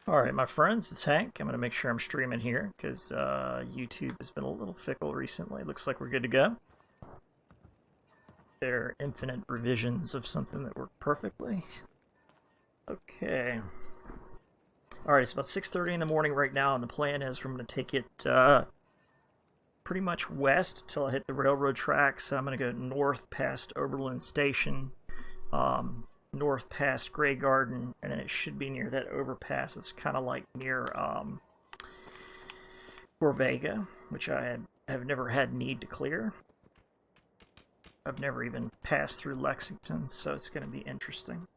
Alright, my friends, it's Hank. I'm going to make sure I'm streaming here because YouTube has been a little fickle recently. Looks like we're good to go. There are infinite revisions of something that work perfectly. Okay. Alright, it's about 6:30 in the morning right now, and the plan is we're going to take it pretty much west till I hit the railroad tracks. I'm going to go north past Oberlin Station, north past Grey Garden, and then it should be near that overpass. It's kind of like near Corvega, which I have never had need to clear. I've never even passed through Lexington, so it's going to be interesting.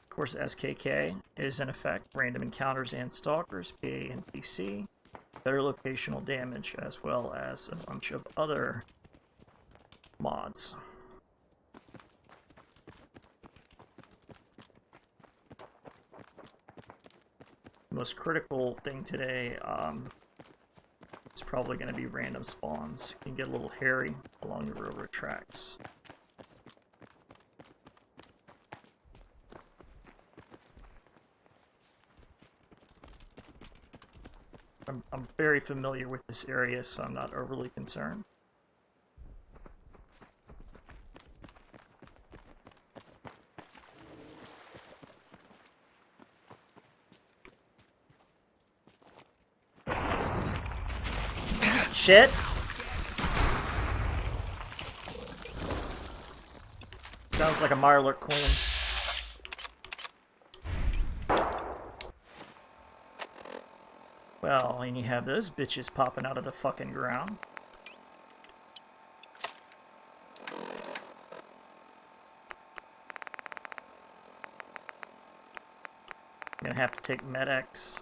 Of course, SKK is in effect random encounters and stalkers, PANPC, better locational damage, as well as a bunch of other mods. The most critical thing today is probably going to be random spawns. It can get a little hairy along the railroad tracks. I'm very familiar with this area, so I'm not overly concerned. Shit! Sounds like a Mirelurk queen. Well, and you have those bitches popping out of the fucking ground. I'm gonna have to take Med-X.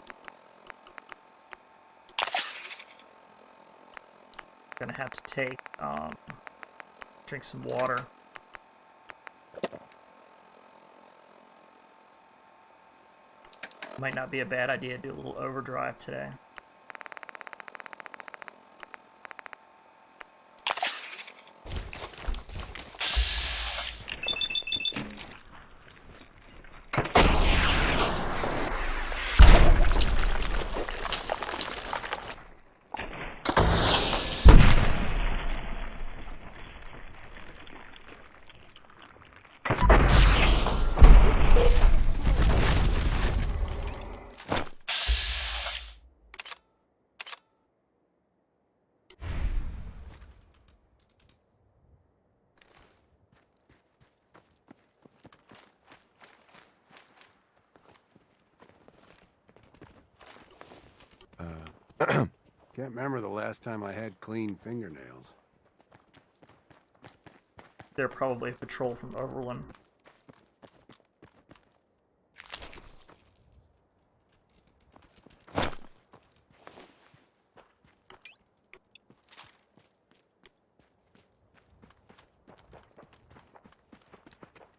Gonna have to take, drink some water. Might not be a bad idea to do a little overdrive today. Can't remember the last time I had clean fingernails. They're probably a patrol from Oberlin.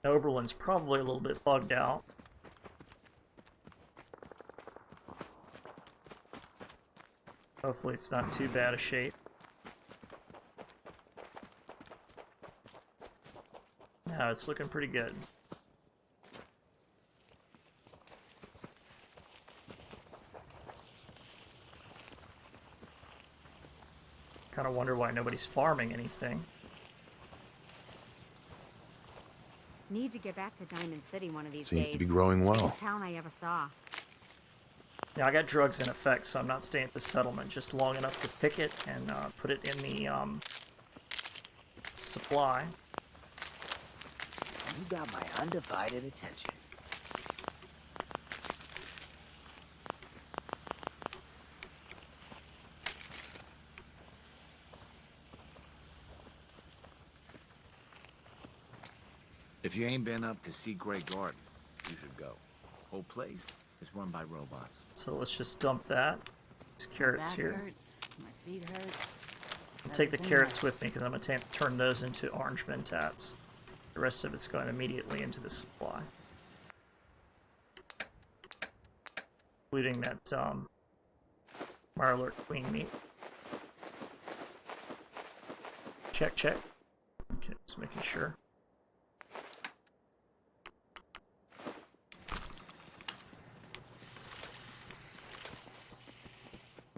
Oberlin's probably a little bit bugged out. Hopefully it's not too bad a shape. No, it's looking pretty good. Kind of wonder why nobody's farming anything. Need to get back to Diamond City one of these days. Seems to be growing well. Biggest town I ever saw. Yeah, I got drugs in effect, so I'm not staying at the settlement just long enough to pick it and put it in the supply. You got my undivided attention. If you ain't been up to see Grey Garden, you should go. Whole place is run by robots. So let's just dump that. These carrots here. Hurts. My feet hurt. I'll take the carrots with me because I'm going to turn those into orange mentats. The rest of it's going immediately into the supply. Including that Mirelurk queen meat. Check, check. Okay, just making sure.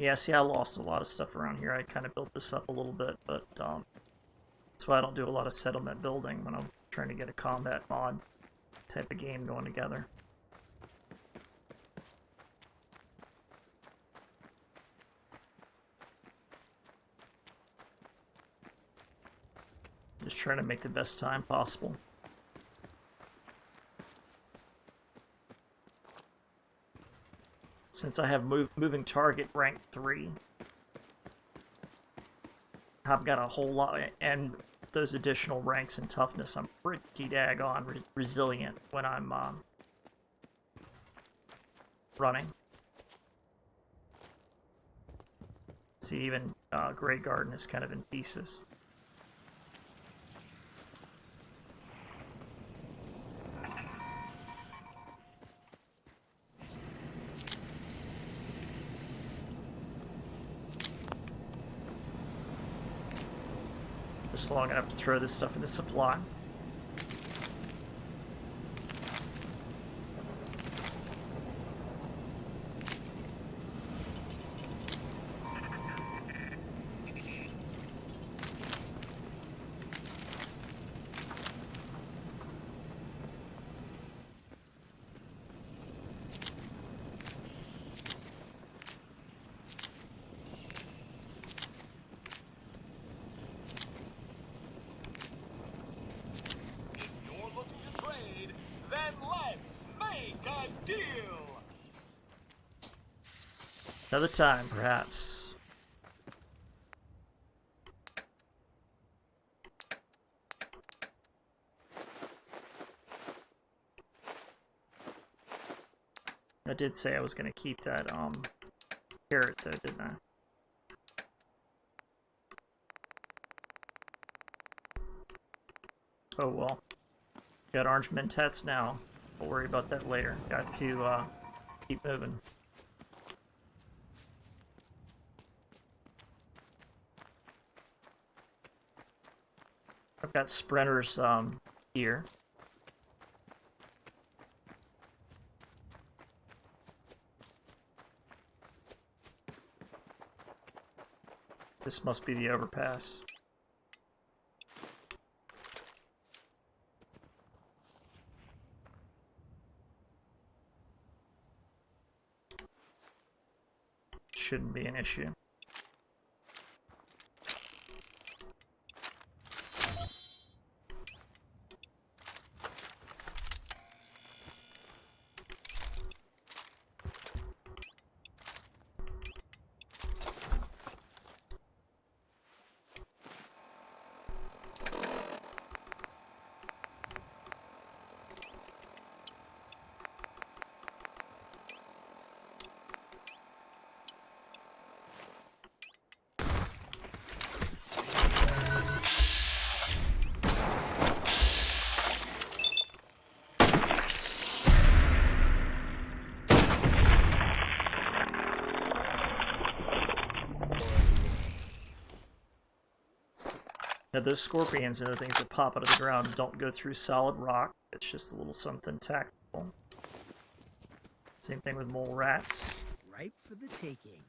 Yeah, see, I lost a lot of stuff around here. I kind of built this up a little bit, but that's why I don't do a lot of settlement building when I'm trying to get a combat mod type of game going together. Just trying to make the best time possible. Since I have moving target rank 3, I've got a whole lot, and those additional ranks in toughness, I'm pretty daggone resilient when I'm running. See, even Grey Garden is kind of in pieces. Just long enough to throw this stuff in the supply. Another time, perhaps. I did say I was going to keep that carrot though, didn't I? Oh well. Got orange mentats now. We'll worry about that later. Got to keep moving. I've got sprinters here. This must be the overpass. Shouldn't be an issue. Now those scorpions and the things that pop out of the ground don't go through solid rock. It's just a little something tactical. Same thing with mole rats. Ripe for the taking.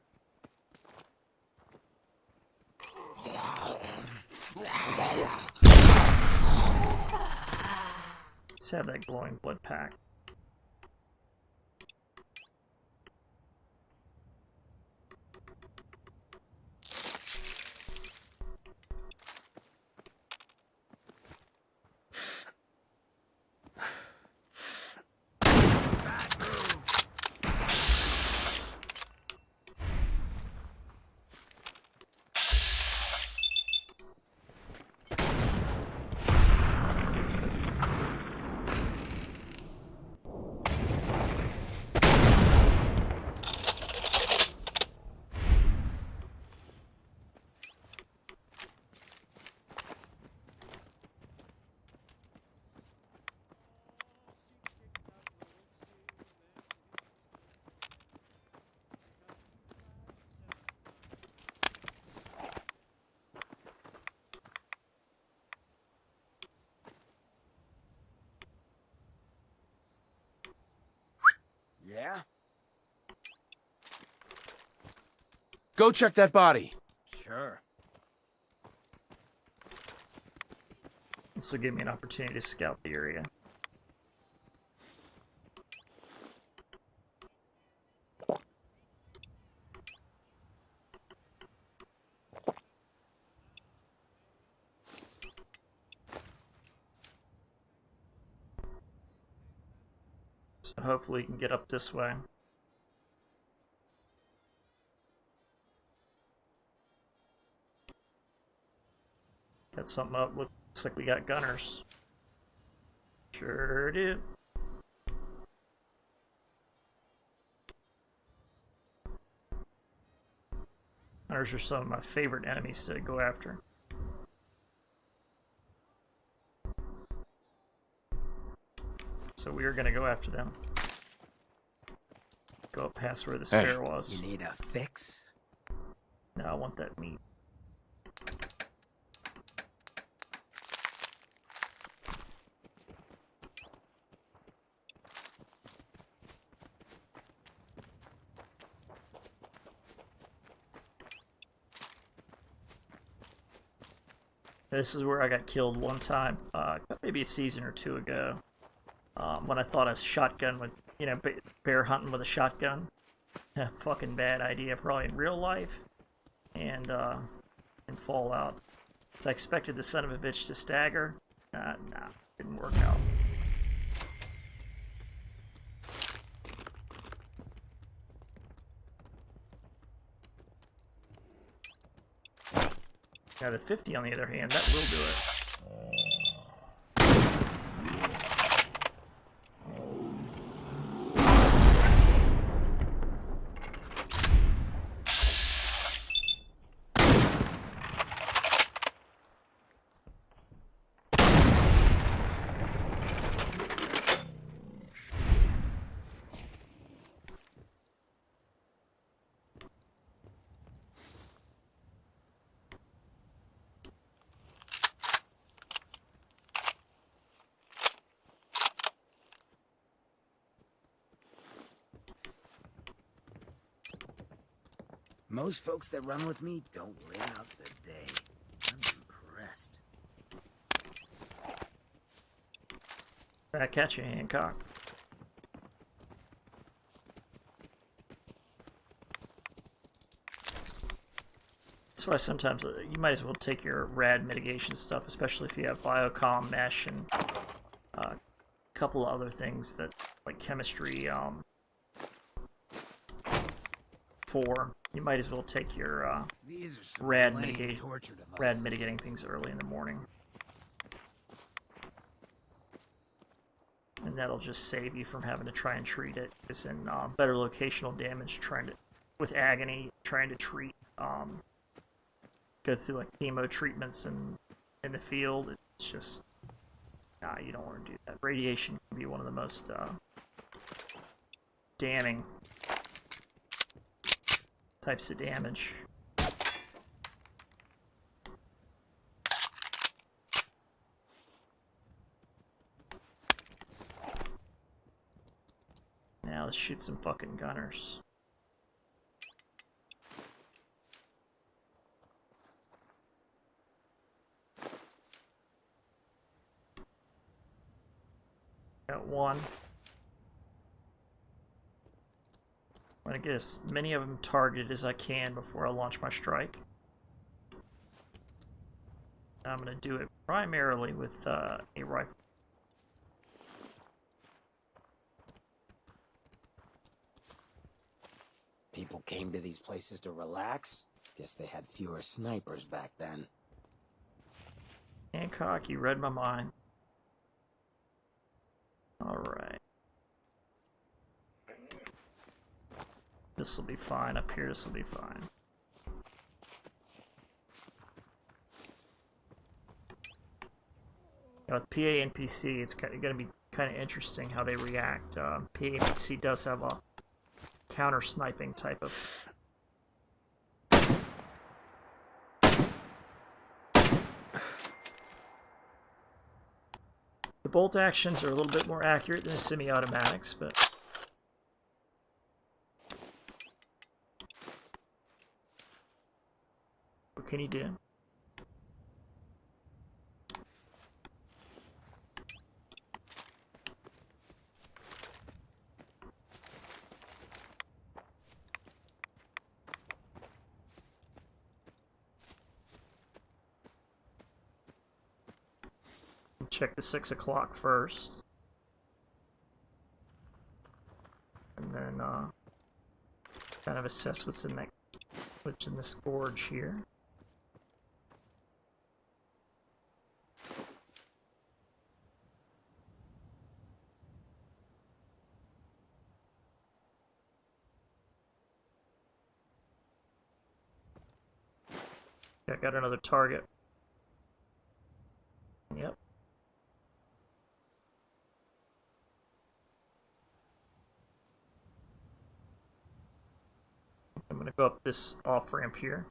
Let's have that glowing blood pack. go check that body. Sure. This will give me an opportunity to scout the area. So hopefully you can get up this way. Got something up. Looks like we got gunners. Sure do. Gunners are some of my favorite enemies to go after. So we are going to go after them. Go up past where the spare was. You need a fix? No, I want that meat. This is where I got killed one time, maybe a season or two ago, when I thought a shotgun would, you know, bear hunting with a shotgun. Fucking bad idea, probably in real life and in Fallout. So I expected the son of a bitch to stagger. Nah, didn't work out. Now the 50 on the other hand, that will do it. Most folks that run with me don't live out the day. I'm impressed. Back at you, Hancock. That's why sometimes you might as well take your rad mitigation stuff, especially if you have biocom, mesh, and a couple of other things that, like chemistry, 4. You might as well take your rad mitigating things early in the morning. And that'll just save you from having to try and treat it. It's in better locational damage, with Agony, trying to treat, go through like chemo treatments in the field. It's just, nah, you don't want to do that. Radiation can be one of the most damning types of damage. Now let's shoot some fucking gunners. Got one. I'm going to get as many of them targeted as I can before I launch my strike. I'm going to do it primarily with a rifle. People came to these places to relax. Guess they had fewer snipers back then. Hancock, you read my mind. Alright. This will be fine. Up here, this will be fine. Now with PANPC, it's going to be kind of interesting how they react. PANPC does have a counter-sniping type of... The bolt actions are a little bit more accurate than the semi-automatics, but... can you do? Check the 6 o'clock first. And then kind of assess what's in this gorge here. I got another target. Yep. I'm going to go up this off-ramp here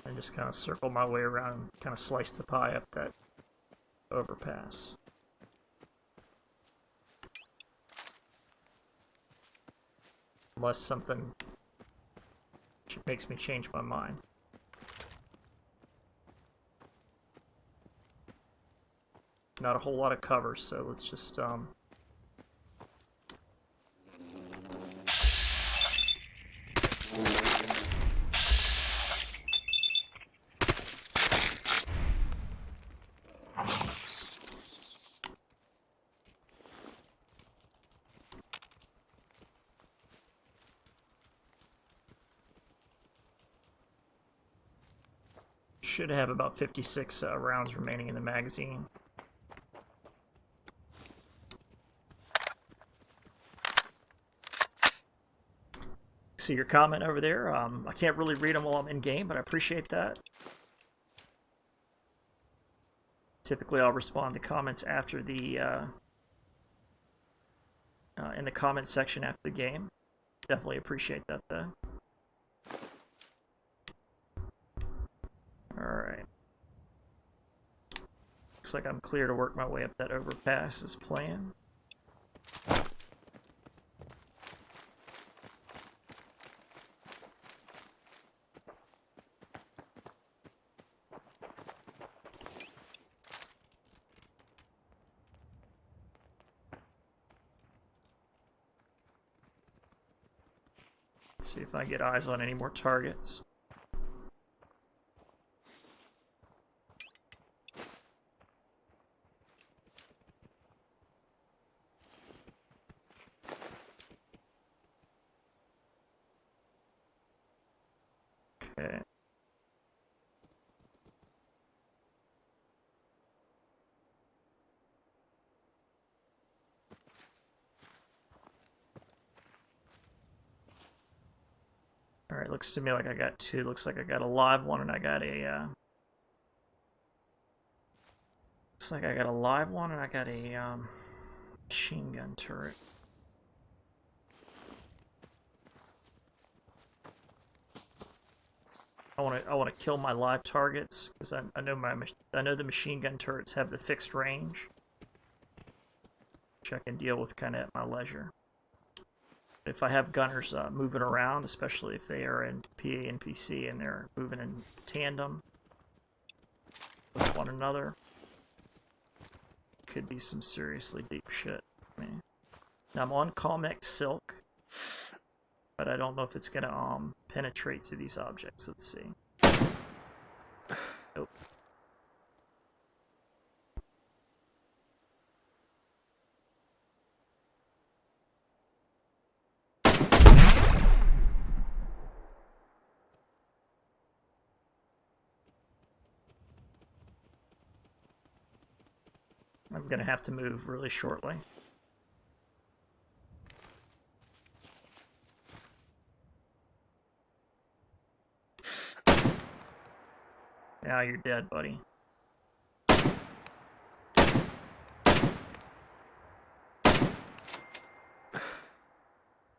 and just kind of circle my way around and kind of slice the pie up that overpass. Unless something makes me change my mind. Not a whole lot of cover, so let's just should have about 56 rounds remaining in the magazine. See your comment over there. I can't really read them while I'm in game, but I appreciate that. Typically, I'll respond to comments after the in the comments section after the game. Definitely appreciate that, though. Alright. Looks like I'm clear to work my way up that overpass as planned. Let's see if I get eyes on any more targets. Okay. Alright, looks to me like I got two. Looks like I got a live one and I got a looks like I got a live one and I got a machine gun turret. I want to kill my live targets because I know the machine gun turrets have the fixed range, which I can deal with kind of at my leisure. If I have gunners moving around, especially if they are in PANPC and they're moving in tandem with one another, could be some seriously deep shit. I mean, now I'm on Calmex Silk, but I don't know if it's gonna penetrate through these objects. Let's see. Nope. I'm gonna have to move really shortly. Now you're dead, buddy.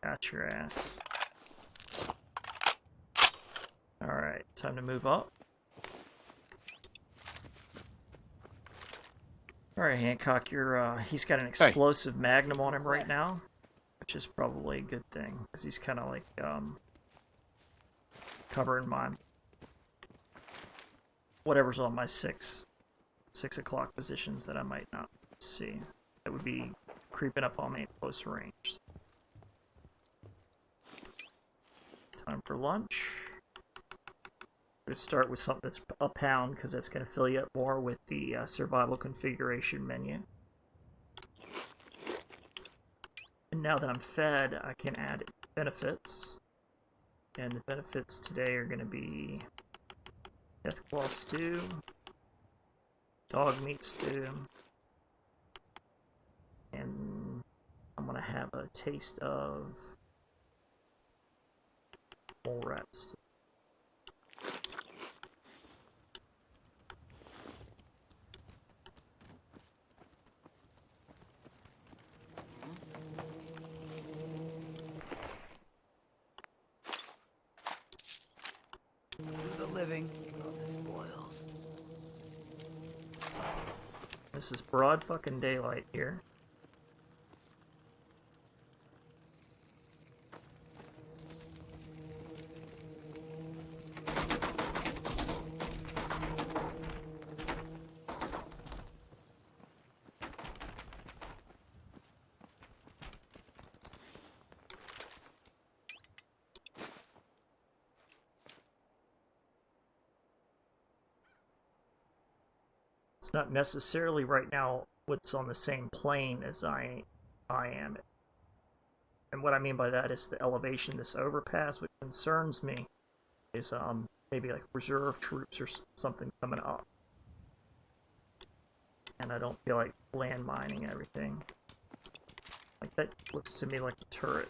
Got your ass. Alright, time to move up. Alright, Hancock, he's got an explosive magnum on him right now, which is probably a good thing, because he's kind of like, covering my whatever's on my 6 o'clock positions that I might not see. That would be creeping up on me at close range. Time for lunch. We're going to start with something that's a pound because that's going to fill you up more with the survival configuration menu. And now that I'm fed, I can add benefits. And the benefits today are going to be Deathclaw stew, dog meat stew, and I'm going to have a taste of mole rat stew. The living of the spoils. This is broad fucking daylight here. It's not necessarily right now what's on the same plane as I am. And what I mean by that is the elevation, this overpass. What concerns me is maybe like reserve troops or something coming up. And I don't feel like landmining everything. Like that looks to me like a turret.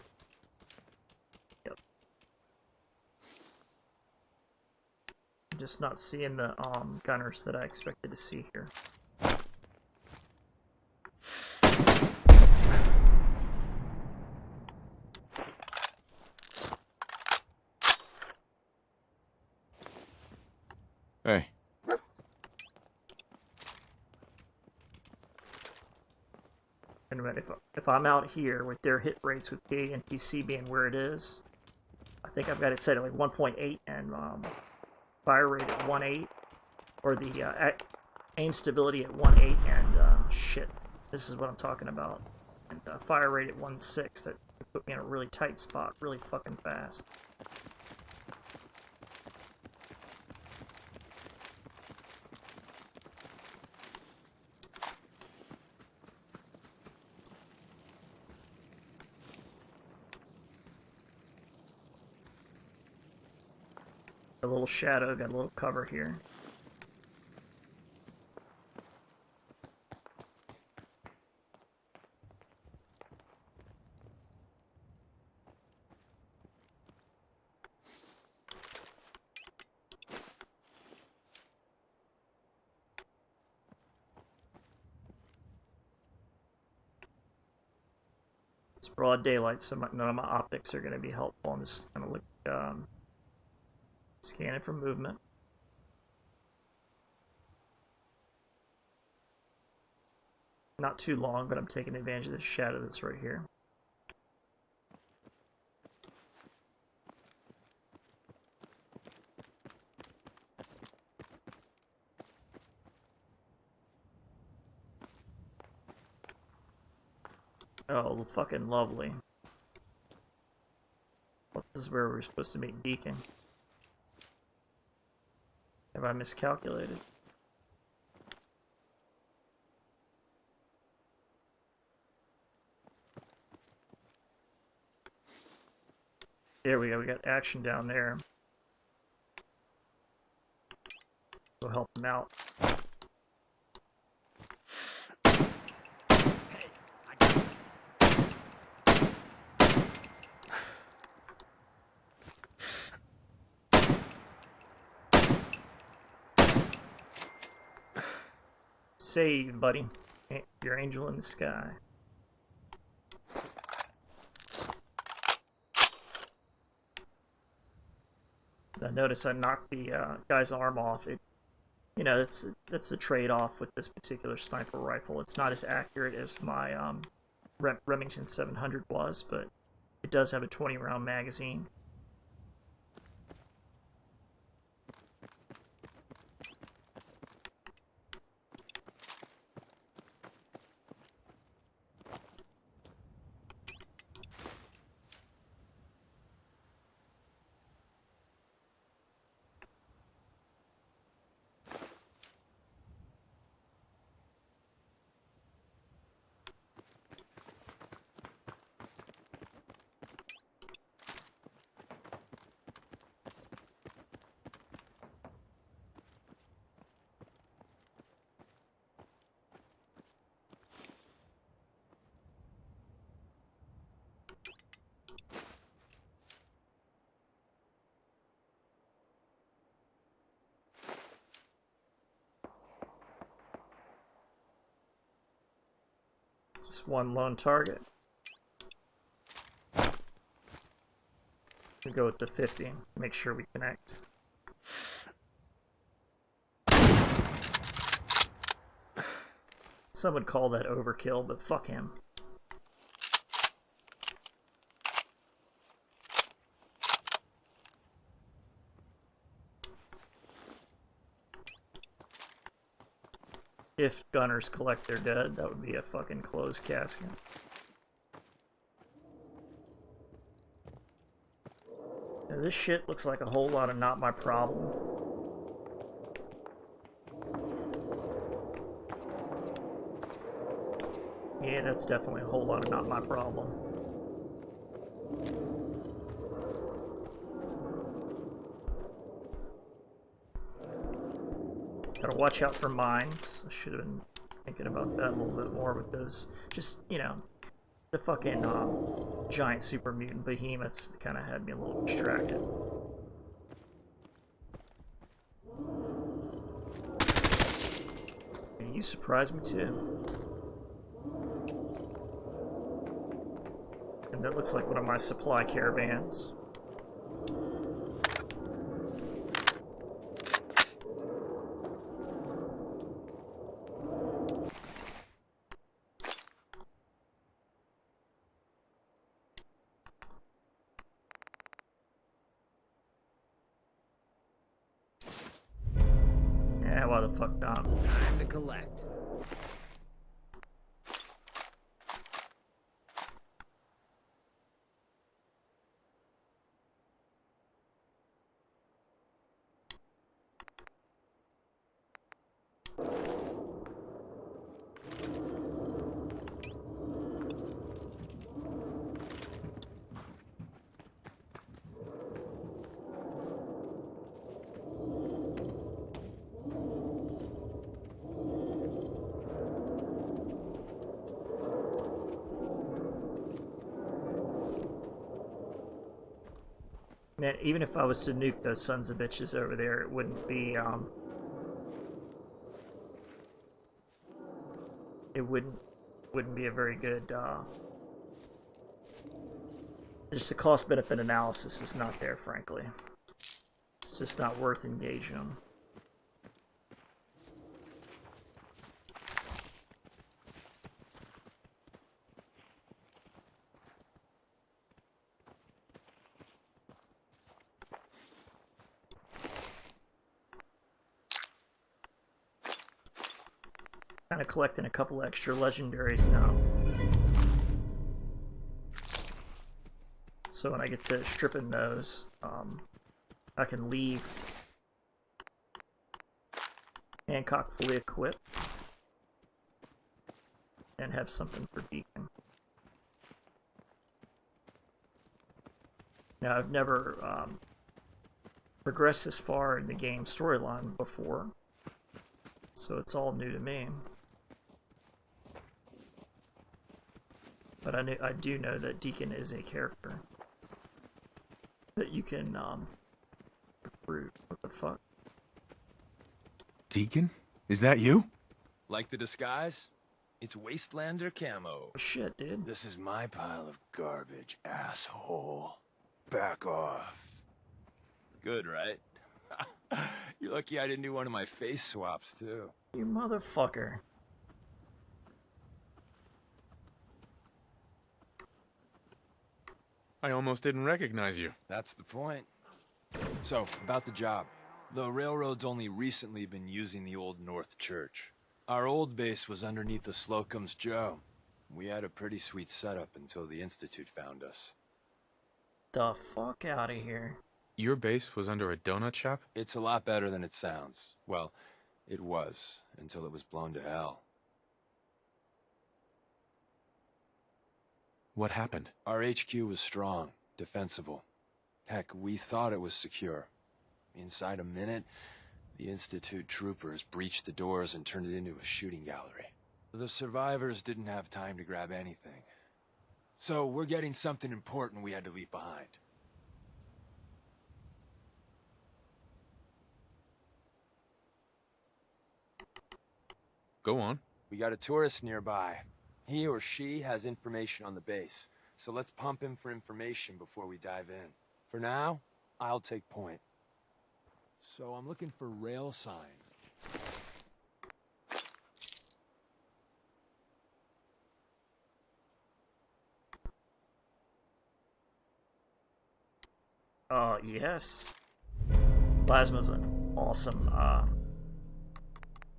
Yep. I'm just not seeing the gunners that I expected to see here. Hey. And if I'm out here with their hit rates with PANPC being where it is, I think I've got it set at like 1.8 and fire rate at 1.8, or the aim stability at 1.8, and shit, this is what I'm talking about. And fire rate at 1.6, that put me in a really tight spot, really fucking fast. A little shadow, got a little cover here. It's broad daylight, so none of my optics are going to be helpful. I'm just going to look, scan it for movement. Not too long, but I'm taking advantage of this shadow that's right here. Oh, fucking lovely. Well, this is where we're supposed to meet Deacon. Have I miscalculated? There we go, we got action down there. We'll help him out. Save, buddy. Your angel in the sky. I notice I knocked the guy's arm off. You know, that's the trade-off with this particular sniper rifle. It's not as accurate as my Remington 700 was, but it does have a 20-round magazine. Just one lone target. We go with the 50. Make sure we connect. Some would call that overkill, but fuck him. If gunners collect their dead, that would be a fucking closed casket. Now, this shit looks like a whole lot of not my problem. Yeah, that's definitely a whole lot of not my problem. Gotta watch out for mines. I should have been thinking about that a little bit more with those. Just, you know, the fucking giant super mutant behemoths that kind of had me a little distracted. And you surprised me too. And that looks like one of my supply caravans. Yeah, why the fuck not? Time to collect. Man, even if I was to nuke those sons of bitches over there, it wouldn't be, it wouldn't be a very good, just the cost-benefit analysis is not there, frankly. It's just not worth engaging them. Kind of collecting a couple extra legendaries now. So when I get to stripping those, I can leave Hancock fully equipped and have something for Deacon. Now, I've never progressed this far in the game storyline before, so it's all new to me. But I do know that Deacon is a character that you can recruit. What the fuck? Deacon? Is that you? Like the disguise? It's Wastelander camo. Oh, shit, dude. This is my pile of garbage, asshole. Back off. Good, right? You're lucky I didn't do one of my face swaps, too. You motherfucker. I almost didn't recognize you. That's the point. So, about the job. The railroad's only recently been using the Old North Church. Our old base was underneath the Slocum's Joe. We had a pretty sweet setup until the Institute found us. The fuck out of here. Your base was under a donut shop? It's a lot better than it sounds. Well, it was, until it was blown to hell. What happened? Our HQ was strong, defensible. Heck, we thought it was secure. Inside a minute, the Institute troopers breached the doors and turned it into a shooting gallery. The survivors didn't have time to grab anything. So we're getting something important we had to leave behind. Go on. We got a tourist nearby. He or she has information on the base, so let's pump him for information before we dive in. For now, I'll take point. So I'm looking for rail signs. Yes. Plasma's an awesome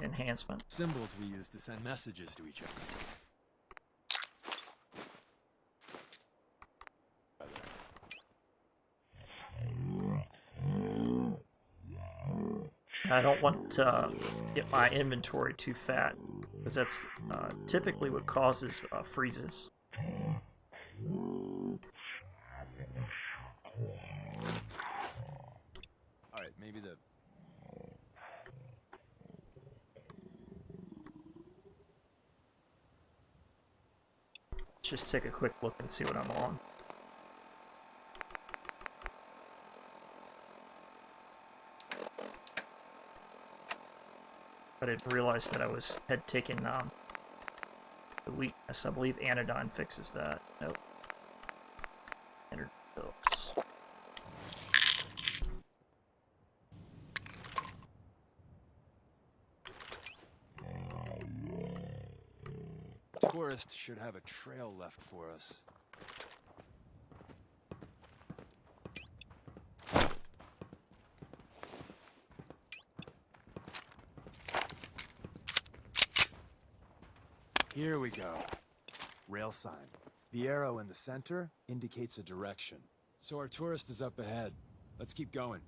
enhancement. Symbols we use to send messages to each other. I don't want to get my inventory too fat, because that's typically what causes freezes. Alright, maybe the... Let's just take a quick look and see what I'm on. I didn't realize that I had taken the weakness. I believe anodyne fixes that. Nope. Entered pills. Tourist should have a trail left for us. Here we go. Rail sign. The arrow in the center indicates a direction. So our tourist is up ahead. Let's keep going.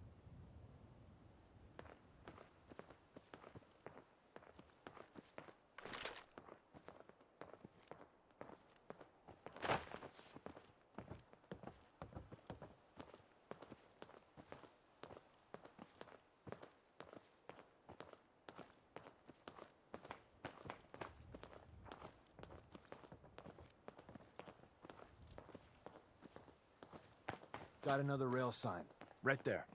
Got another rail sign. Right there.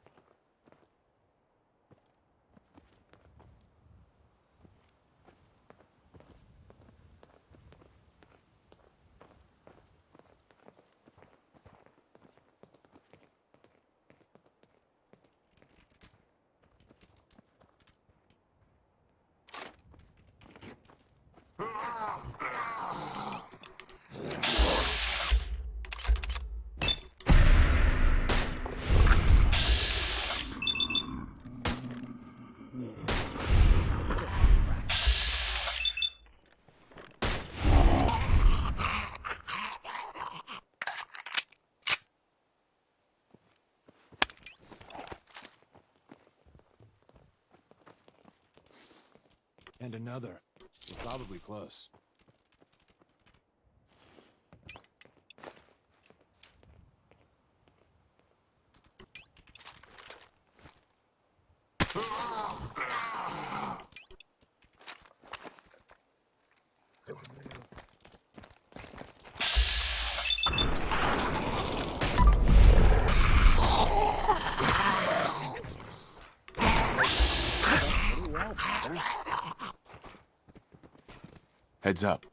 And another. We're probably close. Heads up.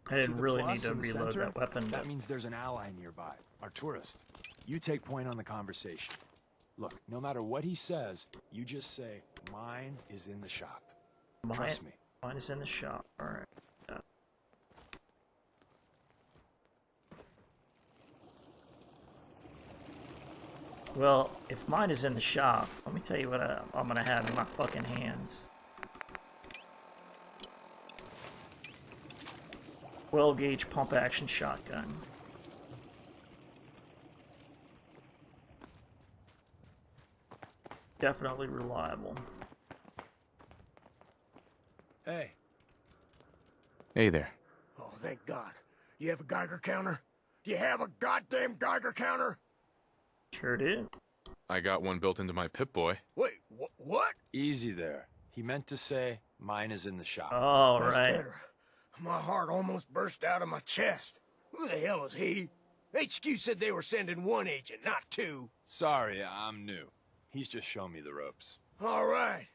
I didn't See the really need plus to in the reload center? that weapon, but That means there's an ally nearby. Our tourist. You take point on the conversation. Look, no matter what he says, you just say, mine is in the shop. Trust me. mine is in the shop. Alright. Well, if mine is in the shop, let me tell you what I'm gonna have in my fucking hands. 12-gauge pump-action shotgun. Definitely reliable. Hey. Hey there. Oh, thank God. You have a Geiger counter? Do you have a goddamn Geiger counter? Sure do. I got one built into my Pip-Boy. Wait, what? Easy there. He meant to say, mine is in the shop. All That's right. better. My heart almost burst out of my chest. Who the hell is he? HQ said they were sending one agent, not two. Sorry, I'm new. He's just showing me the ropes. All right.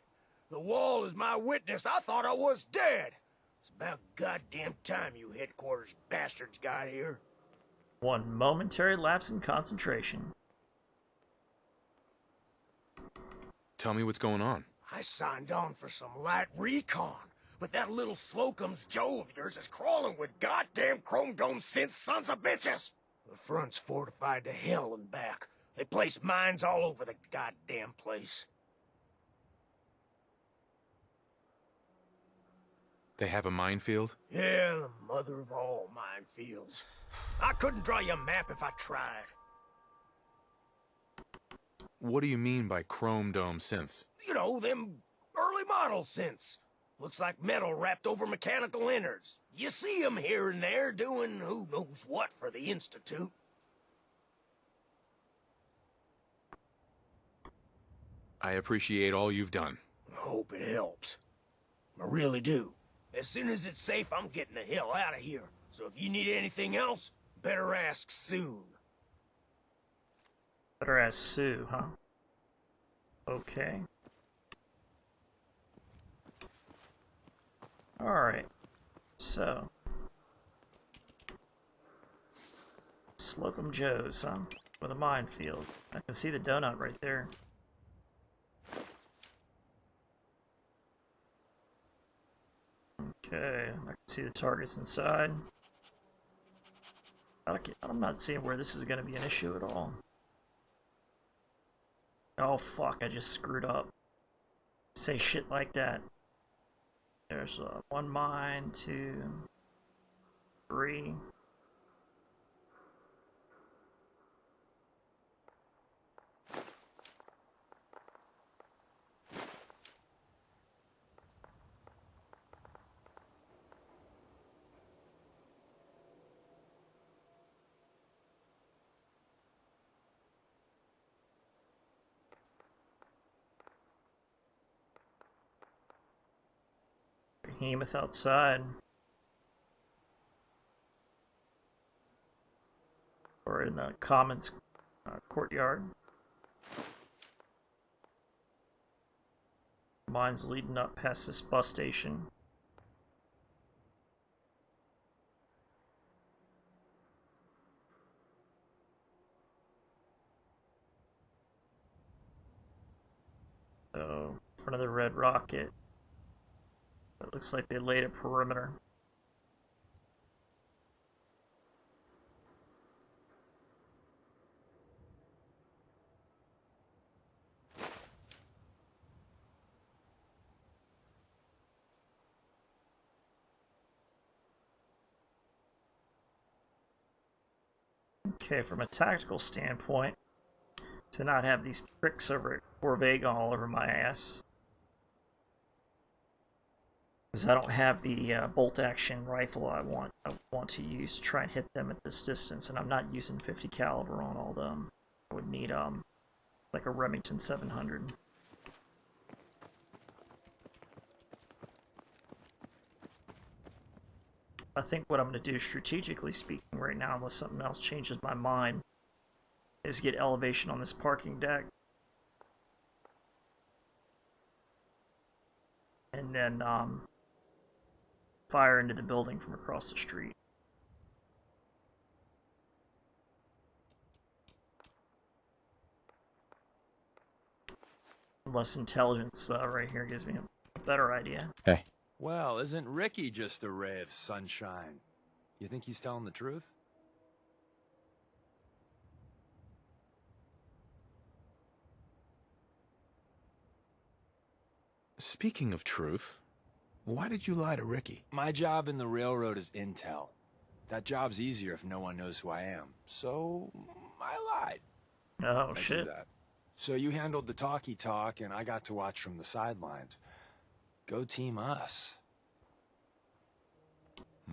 The wall is my witness. I thought I was dead. It's about goddamn time you headquarters bastards got here. One momentary lapse in concentration. Tell me what's going on. I signed on for some light recon, but that little Slocum's Joe of yours is crawling with goddamn chrome dome synth sons of bitches. The front's fortified to hell and back. They place mines all over the goddamn place. They have a minefield? Yeah, the mother of all minefields. I couldn't draw you a map if I tried. What do you mean by chrome dome synths? You know, them early model synths. Looks like metal wrapped over mechanical innards. You see them here and there doing who knows what for the Institute. I appreciate all you've done. I hope it helps. I really do. As soon as it's safe, I'm getting the hell out of here. So if you need anything else, better ask soon. Better ask Sue, huh? Okay. Alright. So. Slocum Joe's, huh? With a minefield. I can see the donut right there. Okay, I can see the targets inside. I'm not seeing where this is going to be an issue at all. Oh fuck, I just screwed up. Say shit like that. There's one mine, 2, 3. Behemoth outside. Or in the commons courtyard. Mine's leading up past this bus station. So, in front of the red rocket. It looks like they laid a perimeter. Okay, from a tactical standpoint, to not have these pricks over at Corvega all over my ass. Because I don't have the bolt-action rifle I want to use to try and hit them at this distance, and I'm not using 50 caliber on all of them. I would need like a Remington 700. I think what I'm going to do, strategically speaking, right now, unless something else changes my mind, is get elevation on this parking deck. And then, fire into the building from across the street. Less intelligence right here gives me a better idea. Hey. Well, isn't Ricky just a ray of sunshine? You think he's telling the truth? Speaking of truth, why did you lie to Ricky? My job in the railroad is intel. That job's easier if no one knows who I am. So, I lied. Oh, I do shit. that. So you handled the talky talk, and I got to watch from the sidelines. Go team us.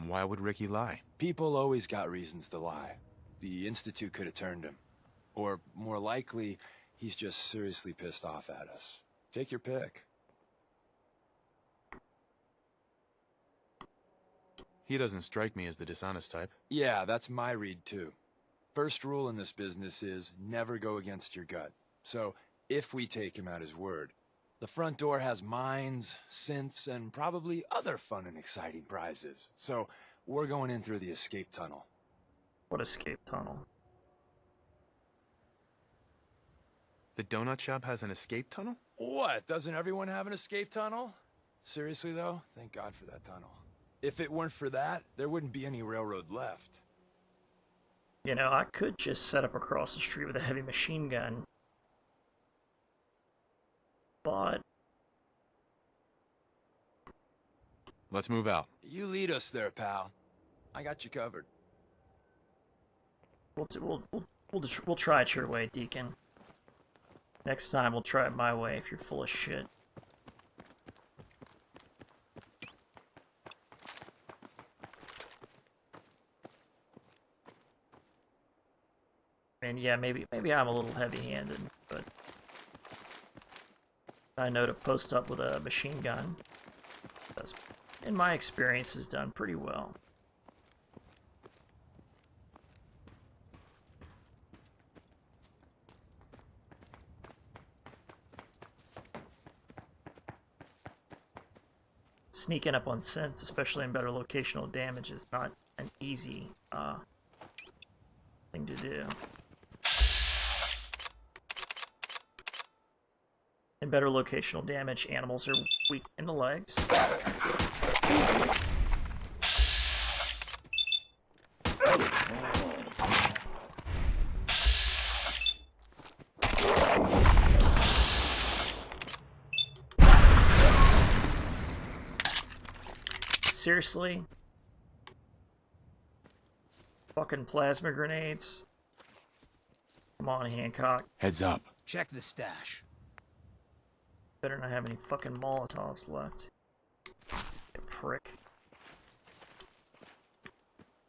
Why would Ricky lie? People always got reasons to lie. The Institute could have turned him. Or, more likely, he's just seriously pissed off at us. Take your pick. He doesn't strike me as the dishonest type. Yeah, that's my read, too. First rule in this business is never go against your gut. So, if we take him at his word, the front door has mines, synths, and probably other fun and exciting prizes. So, we're going in through the escape tunnel. What escape tunnel? The donut shop has an escape tunnel? What? Doesn't everyone have an escape tunnel? Seriously, though? Thank God for that tunnel. If it weren't for that, there wouldn't be any railroad left. You know, I could just set up across the street with a heavy machine gun. But Let's move out. You lead us there, pal. I got you covered. we'll try it your way, Deacon. Next time we'll try it my way if you're full of shit. And yeah, maybe I'm a little heavy-handed, but I know to post up with a machine gun, that's, in my experience, has done pretty well. Sneaking up on synths, especially in better locational damage, is not an easy thing to do. In better locational damage, animals are weak in the legs. Seriously? Fucking plasma grenades? Come on, Hancock. Heads up. Check the stash. Better not have any fucking Molotovs left. You prick.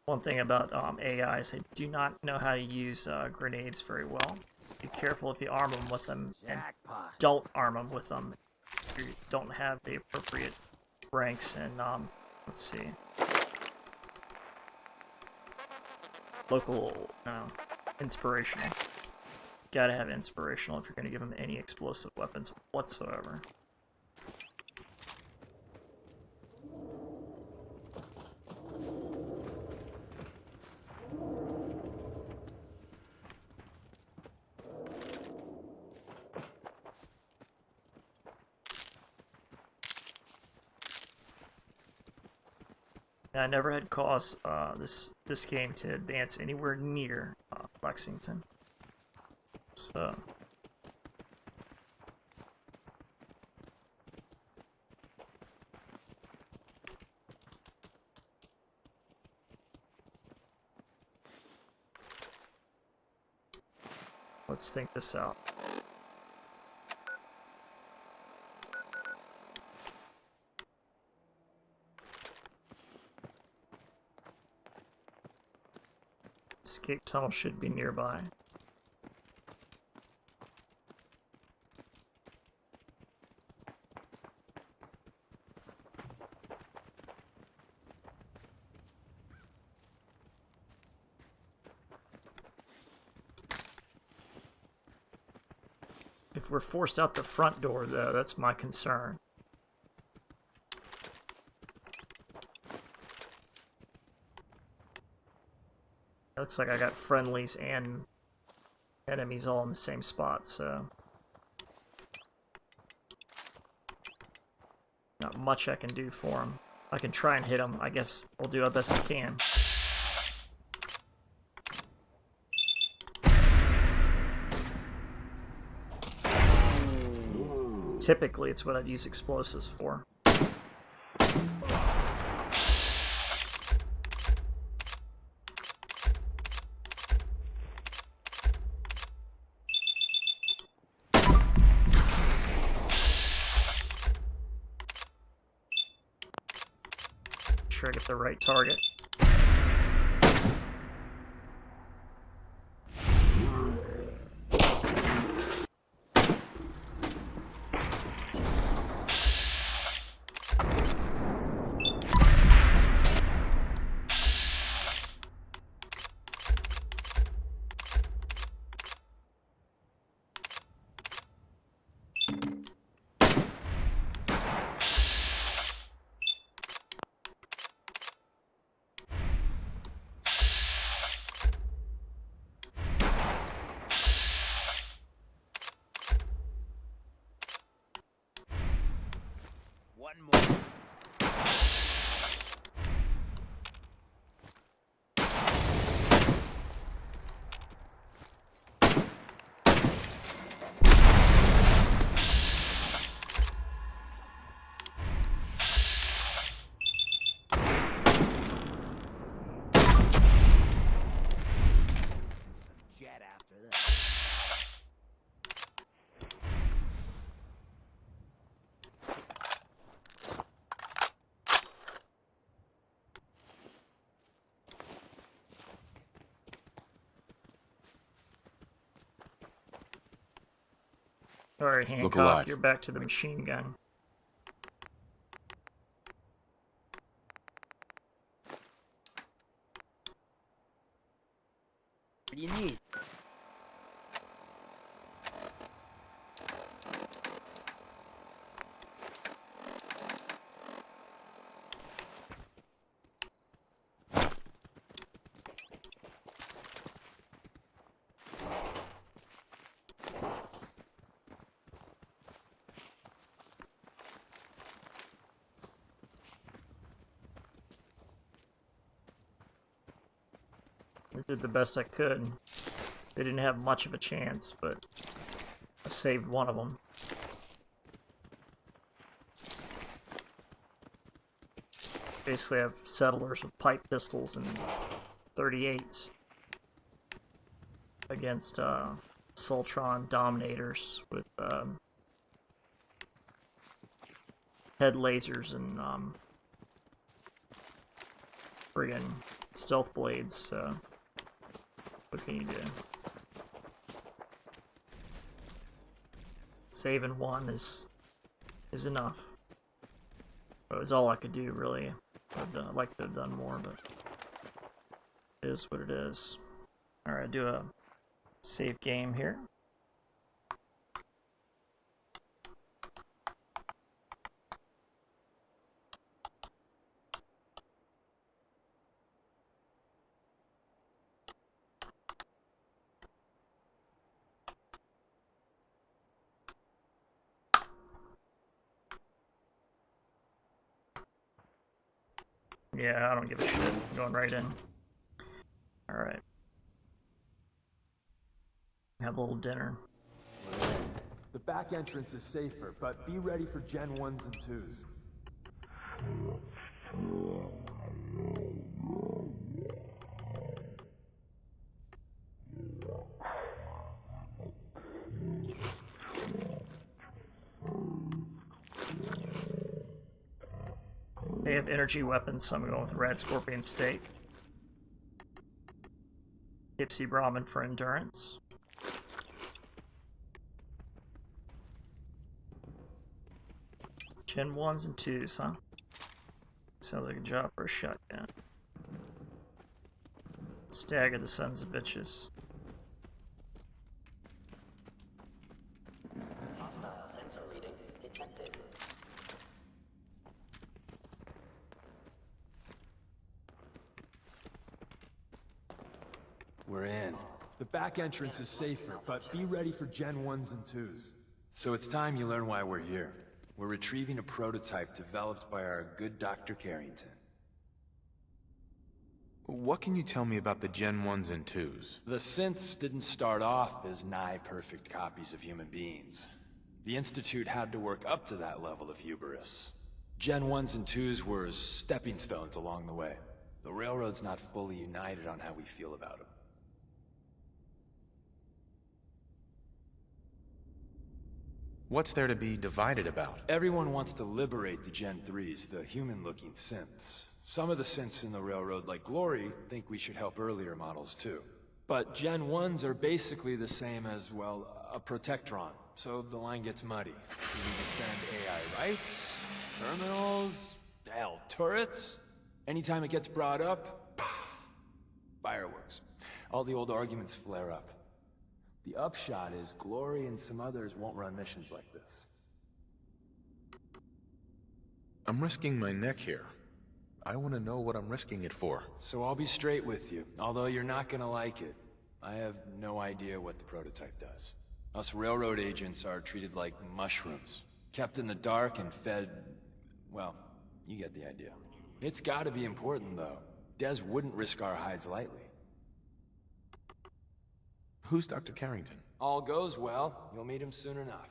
One thing about AIs, they do not know how to use grenades very well. Be careful if you arm them with them, and Jackpot. don't arm them with them if you don't have the appropriate ranks and, let's see. Local, inspirational. Gotta have inspirational if you're gonna give them any explosive weapons whatsoever. Now, I never had cause this game to advance anywhere near Lexington. So let's think this out. Escape tunnel should be nearby. If we're forced out the front door, though, that's my concern. Looks like I got friendlies and enemies all in the same spot, so not much I can do for them. I can try and hit them. I guess we'll do our best I can. Typically, it's what I'd use explosives for. sure I get the right target. One more. Jet after this. Alright, Hancock, alive. you're back to the machine gun. What do you need? I did the best I could. They didn't have much of a chance, but I saved one of them. Basically, I have settlers with pipe pistols and 38s against Sultron Dominators with head lasers and friggin' stealth blades. What can you do? Saving one is enough. It was all I could do, really. I'd like to have done more, but it is what it is. Alright, do a save game here. Yeah, I don't give a shit. I'm going right in. Alright. Have a little dinner. The back entrance is safer, but be ready for Gen 1s and 2s. They have energy weapons, so I'm going with Red Scorpion State. Gypsy Brahmin for endurance. Gen 1s and 2s, huh? Sounds like a job for a shotgun. Stagger the sons of bitches. Hostile sensor reading detected. We're in. The back entrance is safer, but be ready for Gen 1s and 2s. So it's time you learn why we're here. We're retrieving a prototype developed by our good Dr. Carrington. What can you tell me about the Gen 1s and 2s? The synths didn't start off as nigh-perfect copies of human beings. The Institute had to work up to that level of hubris. Gen 1s and 2s were stepping stones along the way. The Railroad's not fully united on how we feel about them. What's there to be divided about? Everyone wants to liberate the Gen 3s, the human-looking synths. Some of the synths in the railroad, like Glory, think we should help earlier models too. But Gen 1s are basically the same as, well, a Protectron, so the line gets muddy. Do we defend AI rights? Terminals? Hell, turrets? Anytime it gets brought up, fireworks. All the old arguments flare up. The upshot is Glory and some others won't run missions like this. I'm risking my neck here. I want to know what I'm risking it for. So I'll be straight with you, although you're not gonna like it. I have no idea what the prototype does. Us railroad agents are treated like mushrooms. Kept in the dark and fed... well, you get the idea. It's gotta be important, though. Des wouldn't risk our hides lightly. Who's Dr. Carrington? All goes well, you'll meet him soon enough.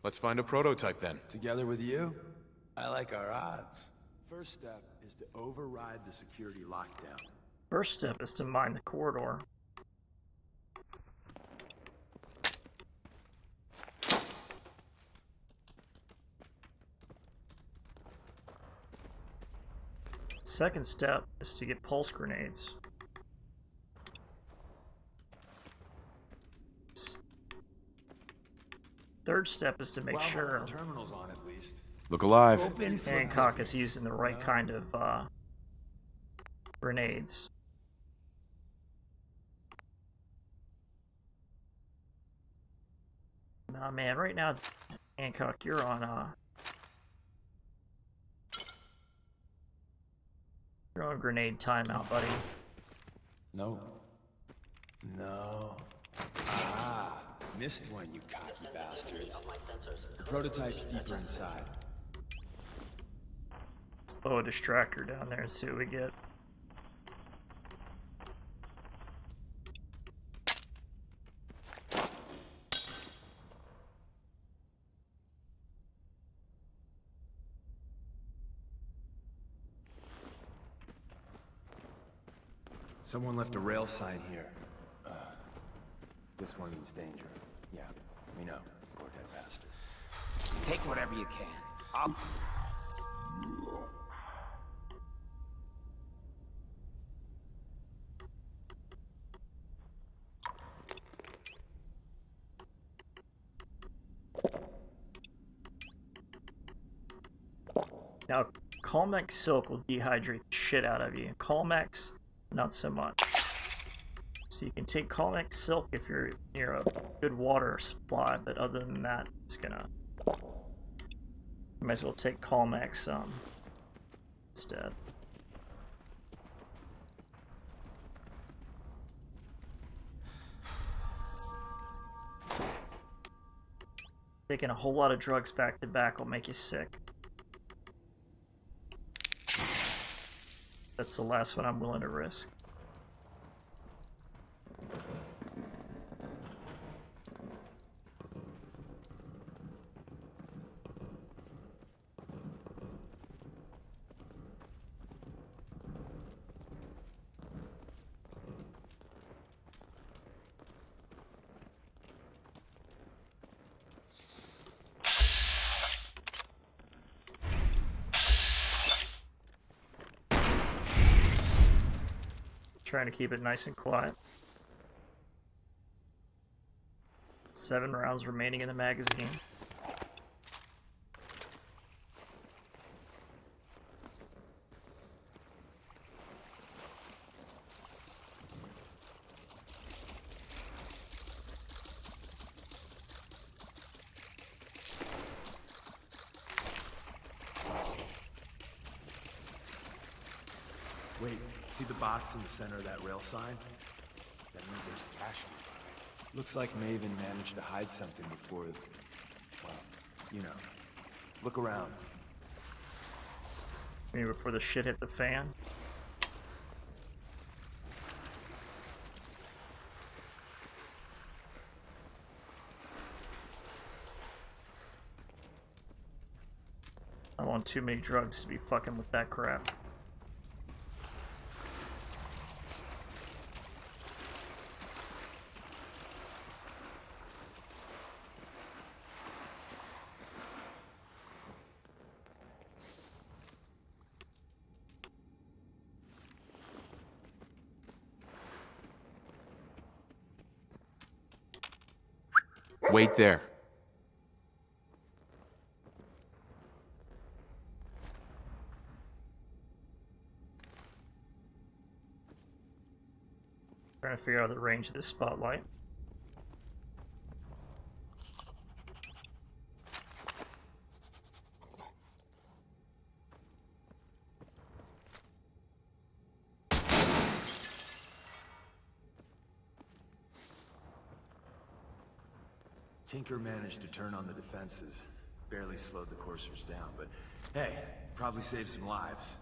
Let's find a prototype then. Together with you, I like our odds. First step is to override the security lockdown. First step is to mine the corridor. Second step is to get pulse grenades. Third step is to make sure Terminals on at least. Look alive. Open for Hancock is using the right kind of grenades. Nah, man, right now, Hancock, you're on grenade timeout, buddy. No. No. Ah, missed one, you cocky bastards. The prototype's deeper inside. Let's throw a distractor down there and see what we get. Someone left a rail sign here. This one means danger. Yeah, we know. Poor dead bastard. Take whatever you can. Up. Now, Calmex Silk will dehydrate the shit out of you. Calmex, not so much. So you can take Calmex Silk if you're near a good water supply, but other than that, it's gonna... You might as well take Calmex instead. Taking a whole lot of drugs back to back will make you sick. That's the last one I'm willing to risk. Trying to keep it nice and quiet. 7 rounds remaining in the magazine. Wait, see the box in the center of that rail sign? That means there's a cache nearby. Looks like Maven managed to hide something before... well, you know. Look around. Maybe before the shit hit the fan. I want too many drugs to be fucking with that crap. Wait there. Trying to figure out the range of this spotlight. Tinker managed to turn on the defenses. Barely slowed the coursers down, but hey, probably saved some lives.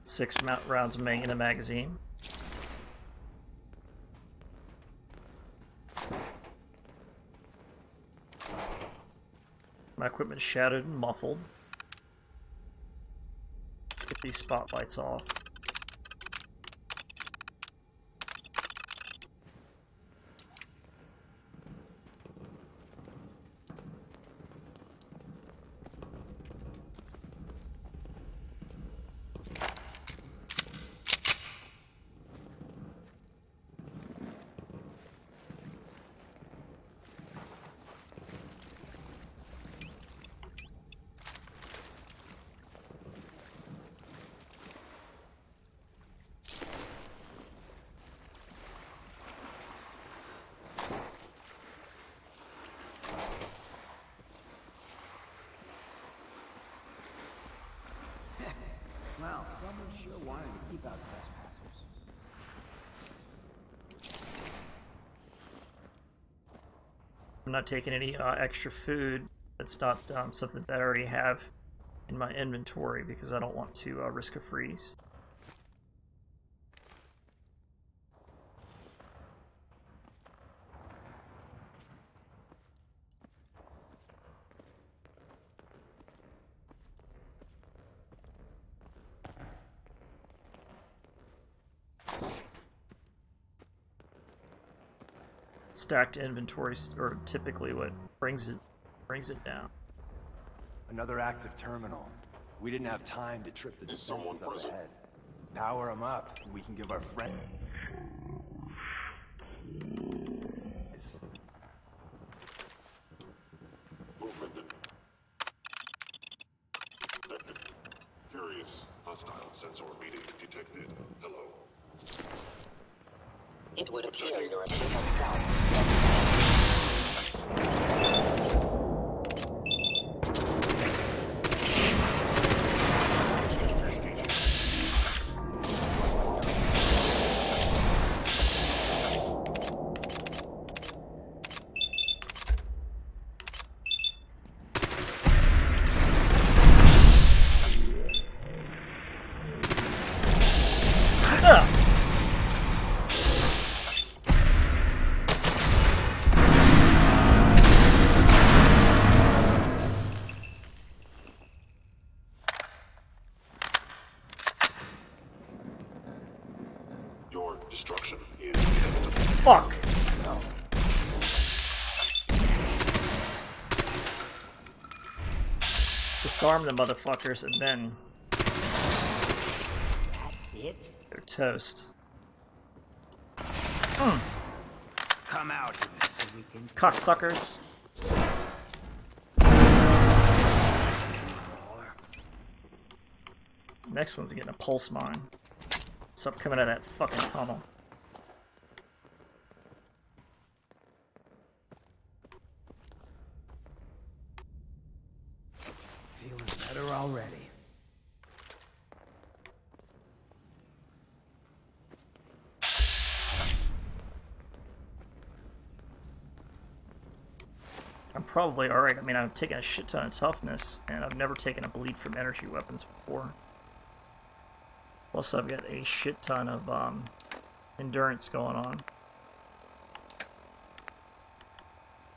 6 rounds of in a magazine. My equipment shattered and muffled. Get these spotlights off. Well, someone sure wanted to keep out trespassers. I'm not taking any extra food. That's not something that I already have in my inventory because I don't want to risk a freeze. Stacked inventories are typically what brings it down. Another active terminal. We didn't have time to trip the defenses up ahead. Power them up, and we can give our friend... Movement. Detected. Curious. Hostile sensor reading detected. Hello. It would appear you're a bit of stealth. Destruction is inevitable. Fuck! Disarm the motherfuckers and then they're toast. Come out so we can... Cocksuckers. Next one's getting a pulse mine. Stop coming out of that fucking tunnel. Feeling better already. I'm probably alright. I mean, I've taken a shit ton of toughness, and I've never taken a bleed from energy weapons before. Plus, I've got a shit ton of endurance going on.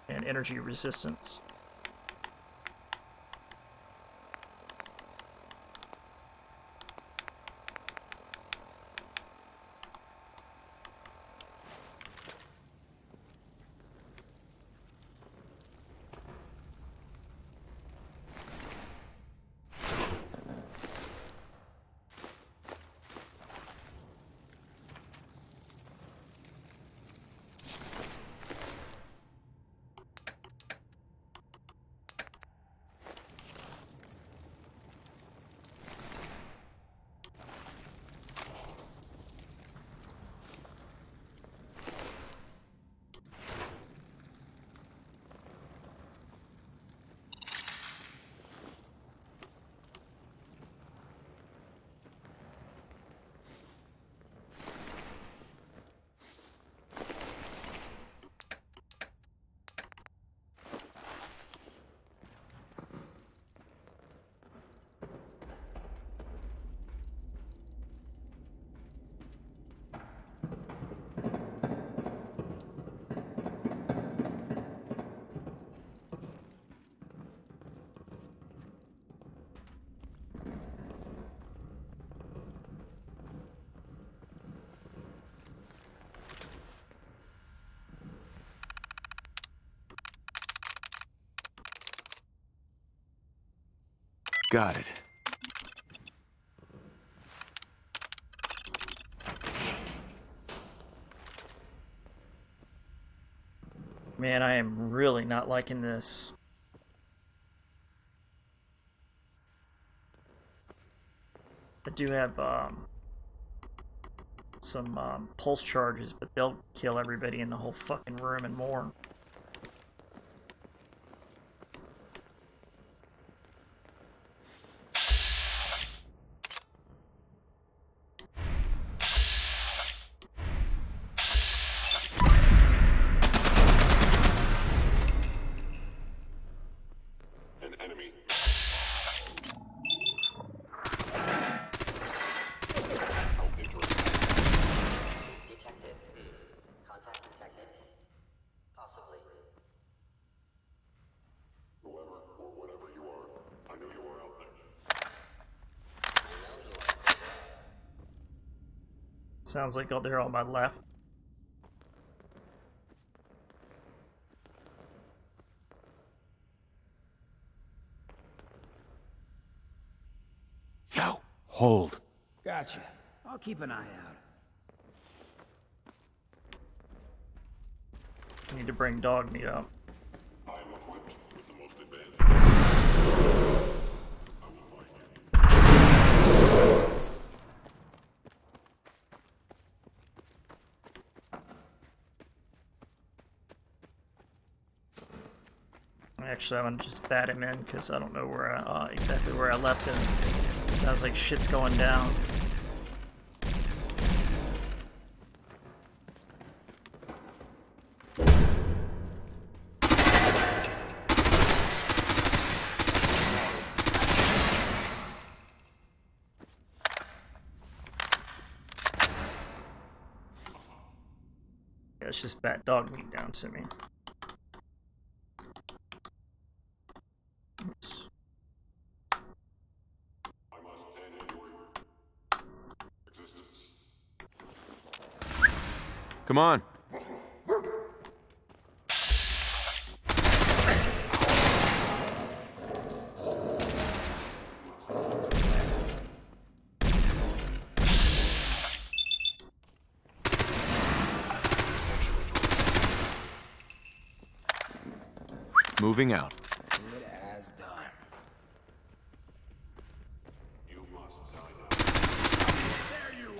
And energy resistance. Got it. Man, I am really not liking this. I do have some pulse charges, but they'll kill everybody in the whole fucking room and more. An enemy. Detected. Contact detected. Possibly. Whoever or whatever you are, I know you are out there. I know you are still there. Sounds like they're on my left. Yo, hold. Gotcha. I'll keep an eye out. I need to bring Dogmeat up. I am equipped with the most advanced. I will find you. Actually, I'm gonna just bat him in because I don't know where exactly where I left him. Sounds like shit's going down. Yeah, let's just bat Dogmeat down to me. Oops. I must end your existence. Come on. Moving out. Good as done. You must die now. There you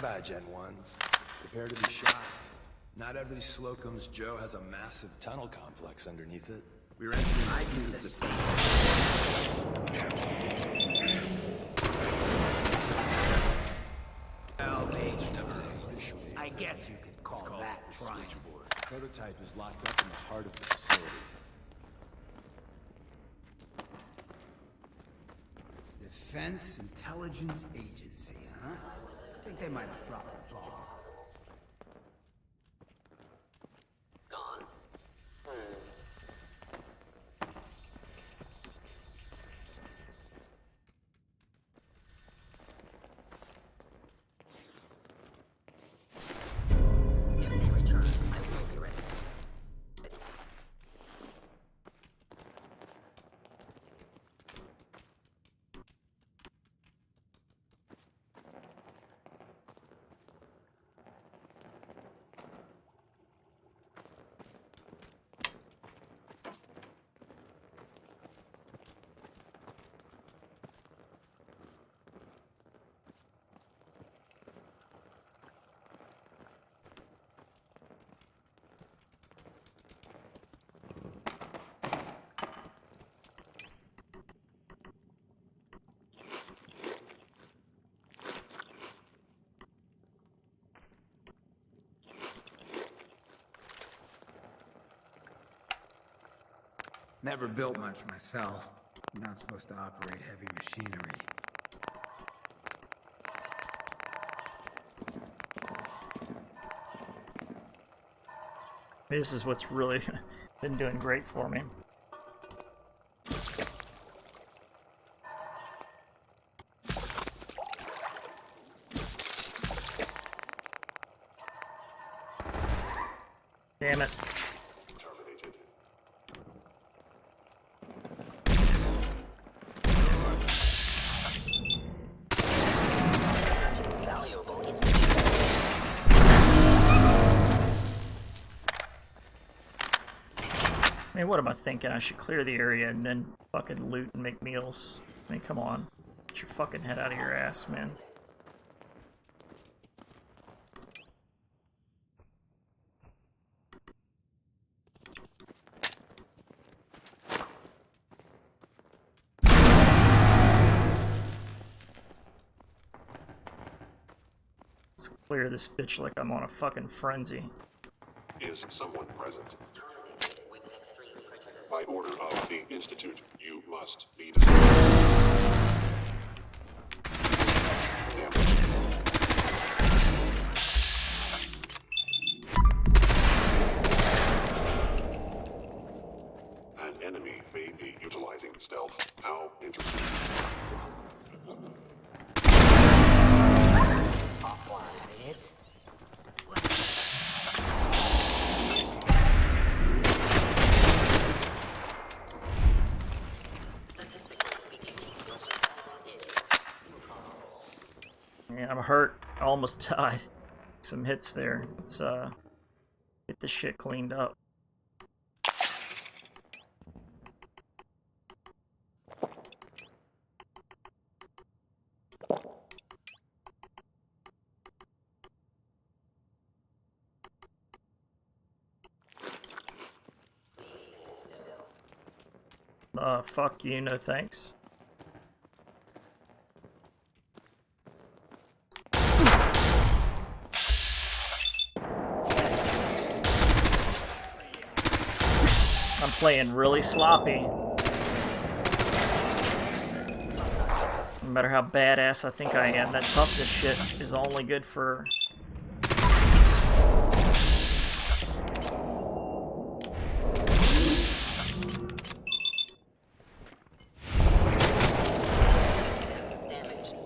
Bye-bye, Gen 1s. Prepare to be shocked. Not every Slocum's Joe has a massive tunnel complex underneath it. We're entering I do the same. I guess you could call that trying. Switchboard. Prototype is locked up in the heart of the facility. Defense Intelligence Agency, huh? I think they might have dropped the ball. Gone. If they return, I will be ready. Never built much myself. I'm not supposed to operate heavy machinery. This is what's really been doing great for me. Damn it. I mean, what am I thinking? I should clear the area and then fucking loot and make meals. I mean, come on. Get your fucking head out of your ass, man. Let's clear this bitch like I'm on a fucking frenzy. Is someone present? By order of the Institute, you must be destroyed. An enemy may be utilizing stealth. How interesting. It? Man, I'm hurt. I almost died. Some hits there. Let's get this shit cleaned up. Fuck you, no thanks. I'm playing really sloppy. No matter how badass I think I am, that toughness shit is only good for...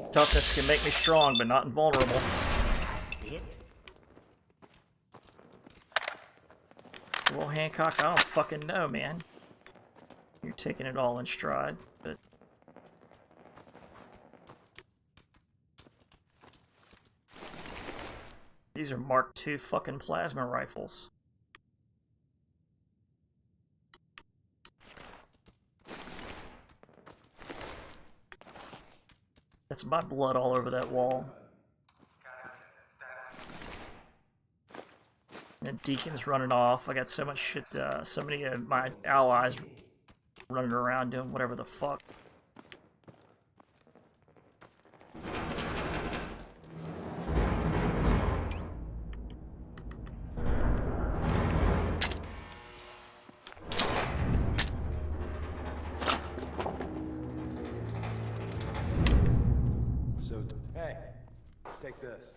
Toughness can make me strong, but not invulnerable. Well, Hancock, I don't fucking know, man. You're taking it all in stride, but... These are Mark II fucking plasma rifles. That's my blood all over that wall. And Deacon's running off. I got so much shit, so many of my allies running around doing whatever the fuck. So, hey, take this.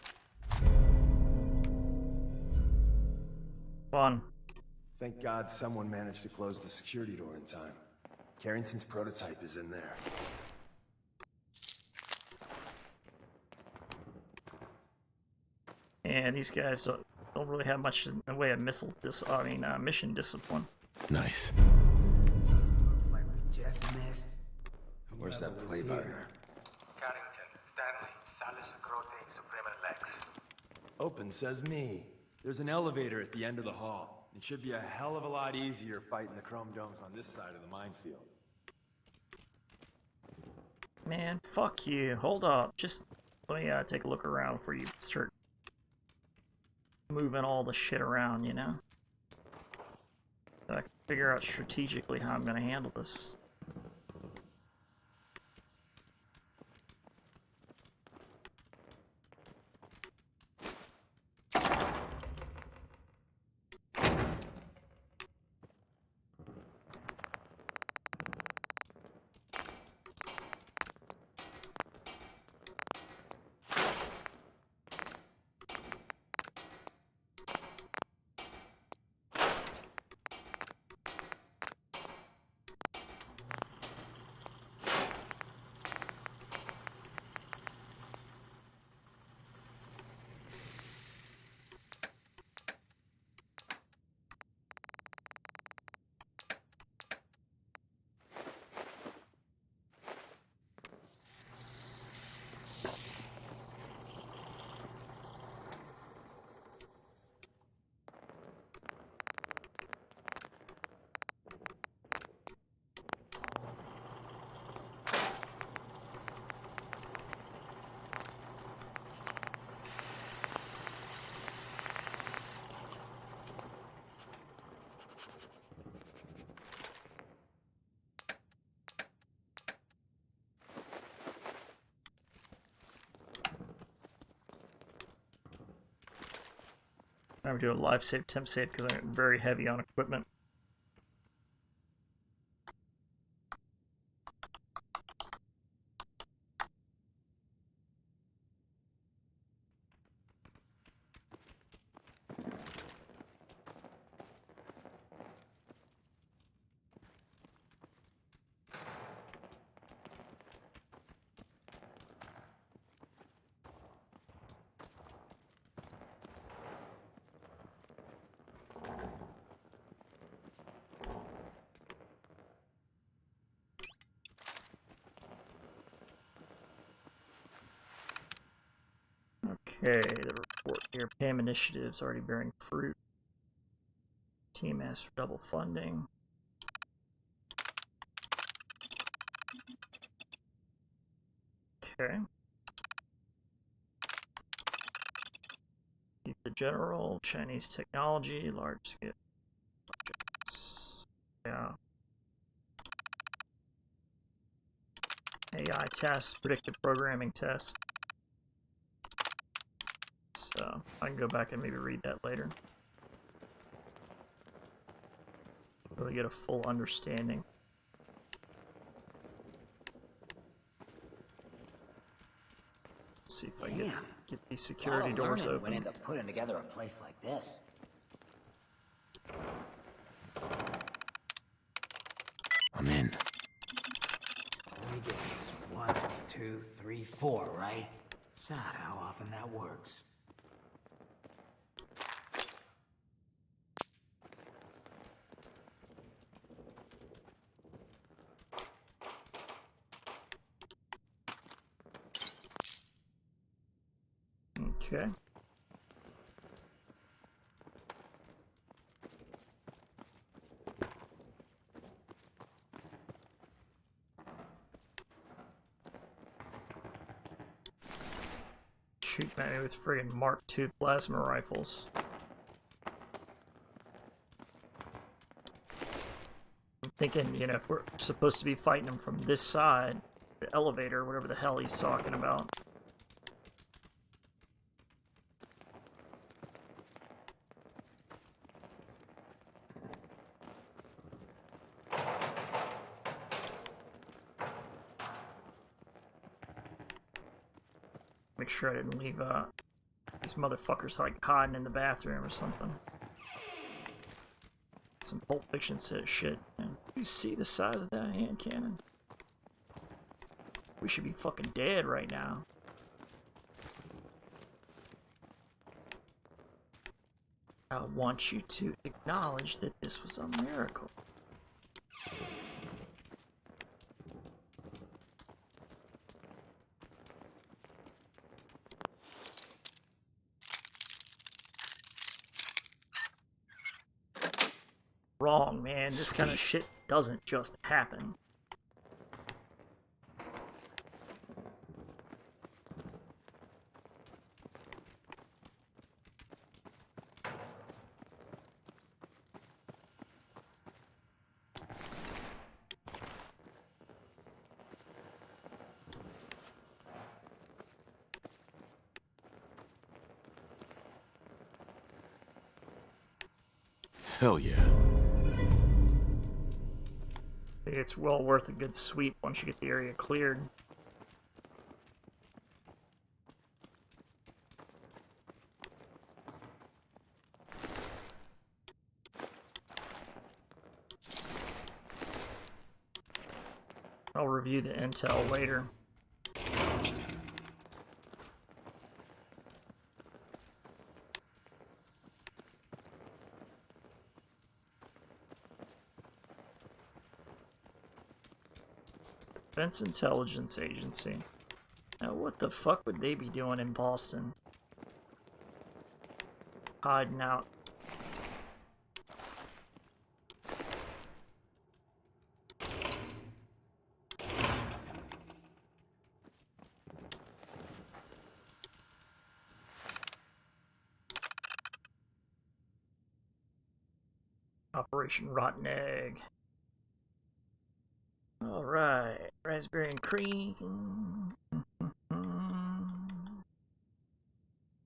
Fun. Thank God someone managed to close the security door in time. Carrington's prototype is in there. And these guys don't really have much in the way of mission discipline. Nice. Looks like we just missed. Where's that play button? Carrington, Stanley, Salis, Grote, Suprema Lex. Open says me. There's an elevator at the end of the hall. It should be a hell of a lot easier fighting the chrome domes on this side of the minefield. Man, fuck you. Hold up. Just let me take a look around before you start moving all the shit around, you know? So I can figure out strategically how I'm gonna handle this. I'm doing a live save, temp save because I'm very heavy on equipment. Okay, the report here. PAM initiatives already bearing fruit. Team asks for double funding. Okay. Keep the general, Chinese technology, large scale projects. Yeah. AI test, predictive programming test. So I can go back and maybe read that later. Really get a full understanding. Let's see if I can get these security doors open. Went into putting together a place like this. I'm in. I guess 1, 2, 3, 4, right? Sad how often that works. Okay. Shoot at me with friggin' Mark II plasma rifles. I'm thinking, you know, if we're supposed to be fighting them from this side, the elevator, whatever the hell he's talking about. Make sure I didn't leave these motherfuckers like hiding in the bathroom or something. Some Pulp Fiction shit. Man, you see the size of that hand cannon? We should be fucking dead right now. I want you to acknowledge that this was a miracle. Wrong, man. This kind of shit doesn't just happen. Hell yeah. It's well worth a good sweep once you get the area cleared. I'll review the intel later. Defense Intelligence Agency. Now what the fuck would they be doing in Boston? Hiding out. Operation Rotten Egg. Alright, raspberry and cream.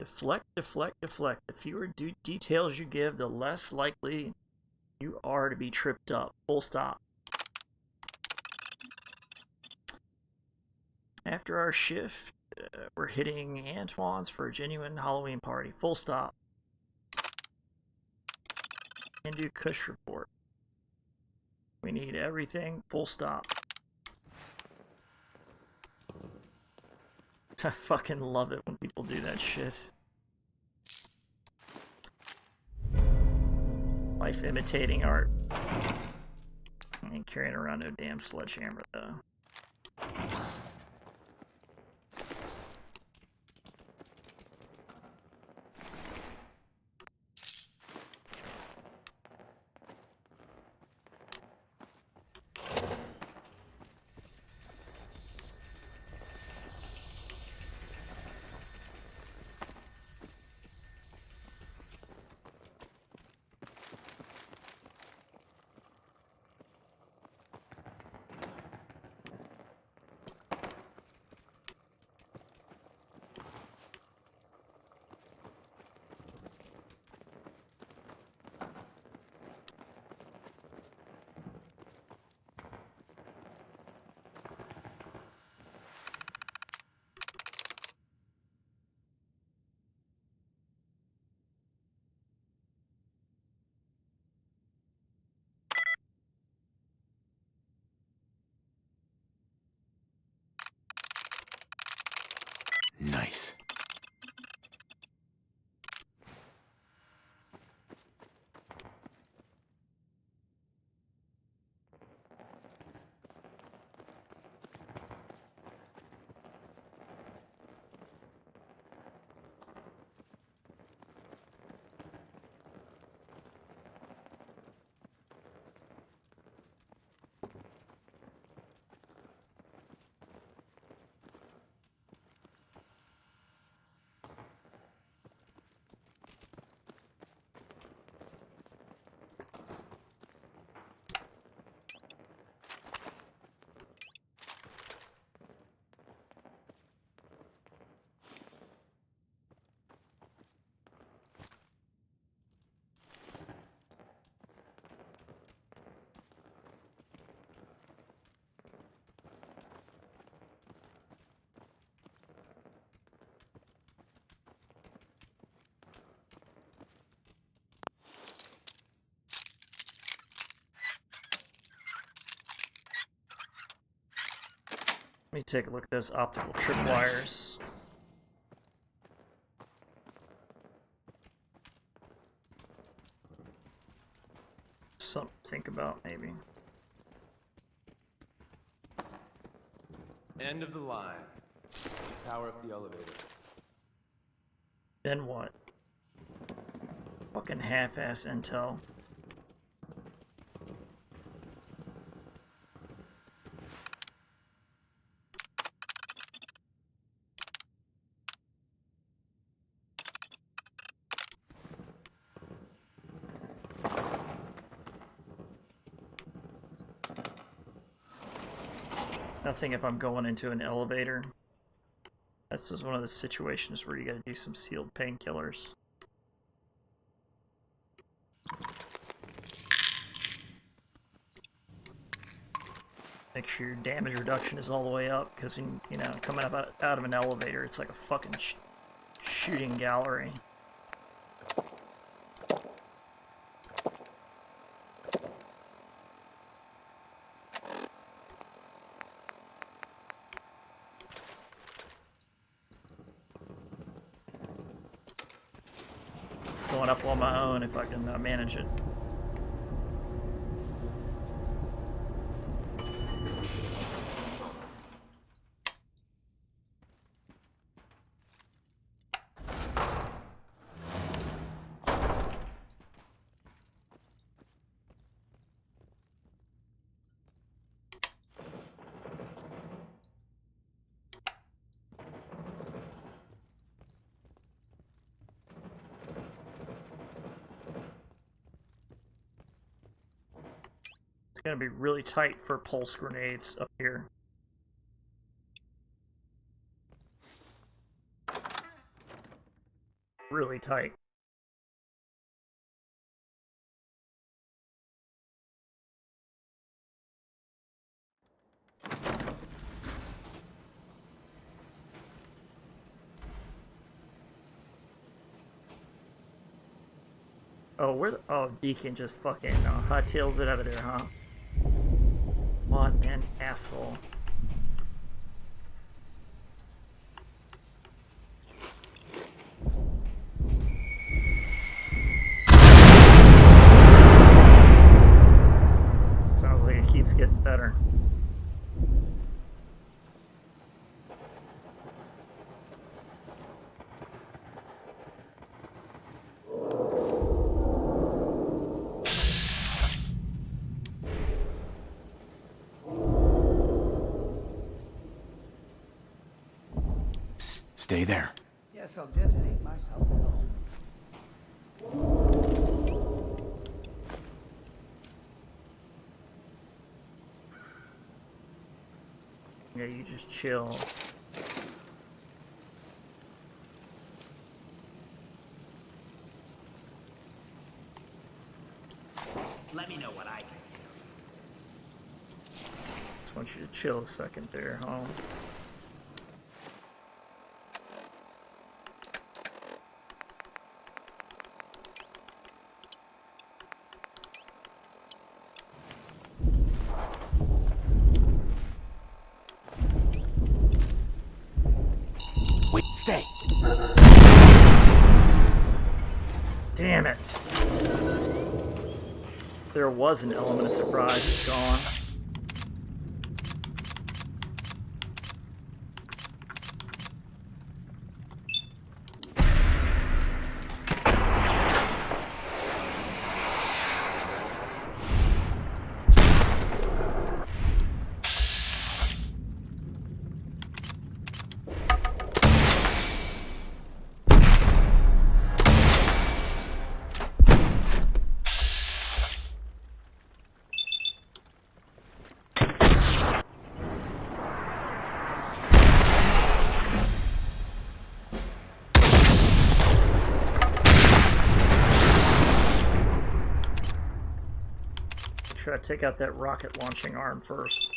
Deflect, deflect, deflect. The fewer details you give, the less likely you are to be tripped up. Full stop. After our shift, we're hitting Antoine's for a genuine Halloween party. Full stop. And do Kush report. We need everything. Full stop. I fucking love it when people do that shit. Life imitating art. I ain't carrying around no damn sledgehammer though. Nice. Let me take a look at those optical tripwires. Something to think about, maybe. End of the line. Power up the elevator. Then what? Fucking half-ass intel. Nothing if I'm going into an elevator. This is one of the situations where you gotta do some sealed painkillers. Make sure your damage reduction is all the way up, because you know, coming up out of an elevator, it's like a fucking shooting gallery. Going up on my own if I can manage it. Gonna be really tight for pulse grenades up here. really tight. Oh, oh, Deacon just fucking hightails it out of there, huh? What an asshole. Sounds like it keeps getting better. Stay there. Yes, I'll just make myself at home. Yeah, you just chill. Let me know what I can do. Just want you to chill a second there, huh? Wait, stay. Damn it. There was an element of surprise. It's gone. Try to take out that rocket launching arm first.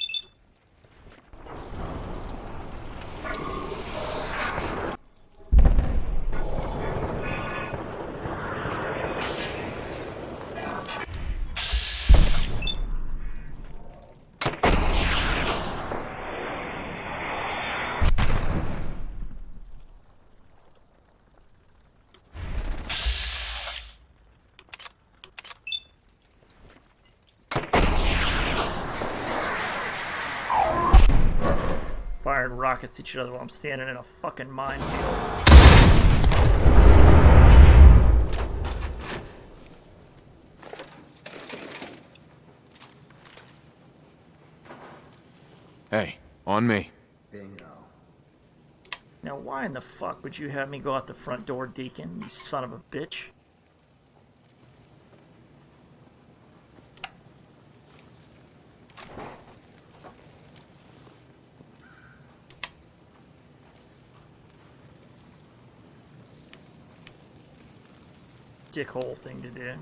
Firing rockets at each other while I'm standing in a fucking minefield. Hey, on me. Bingo. Now why in the fuck would you have me go out the front door, Deacon, you son of a bitch? Dickhole thing to do.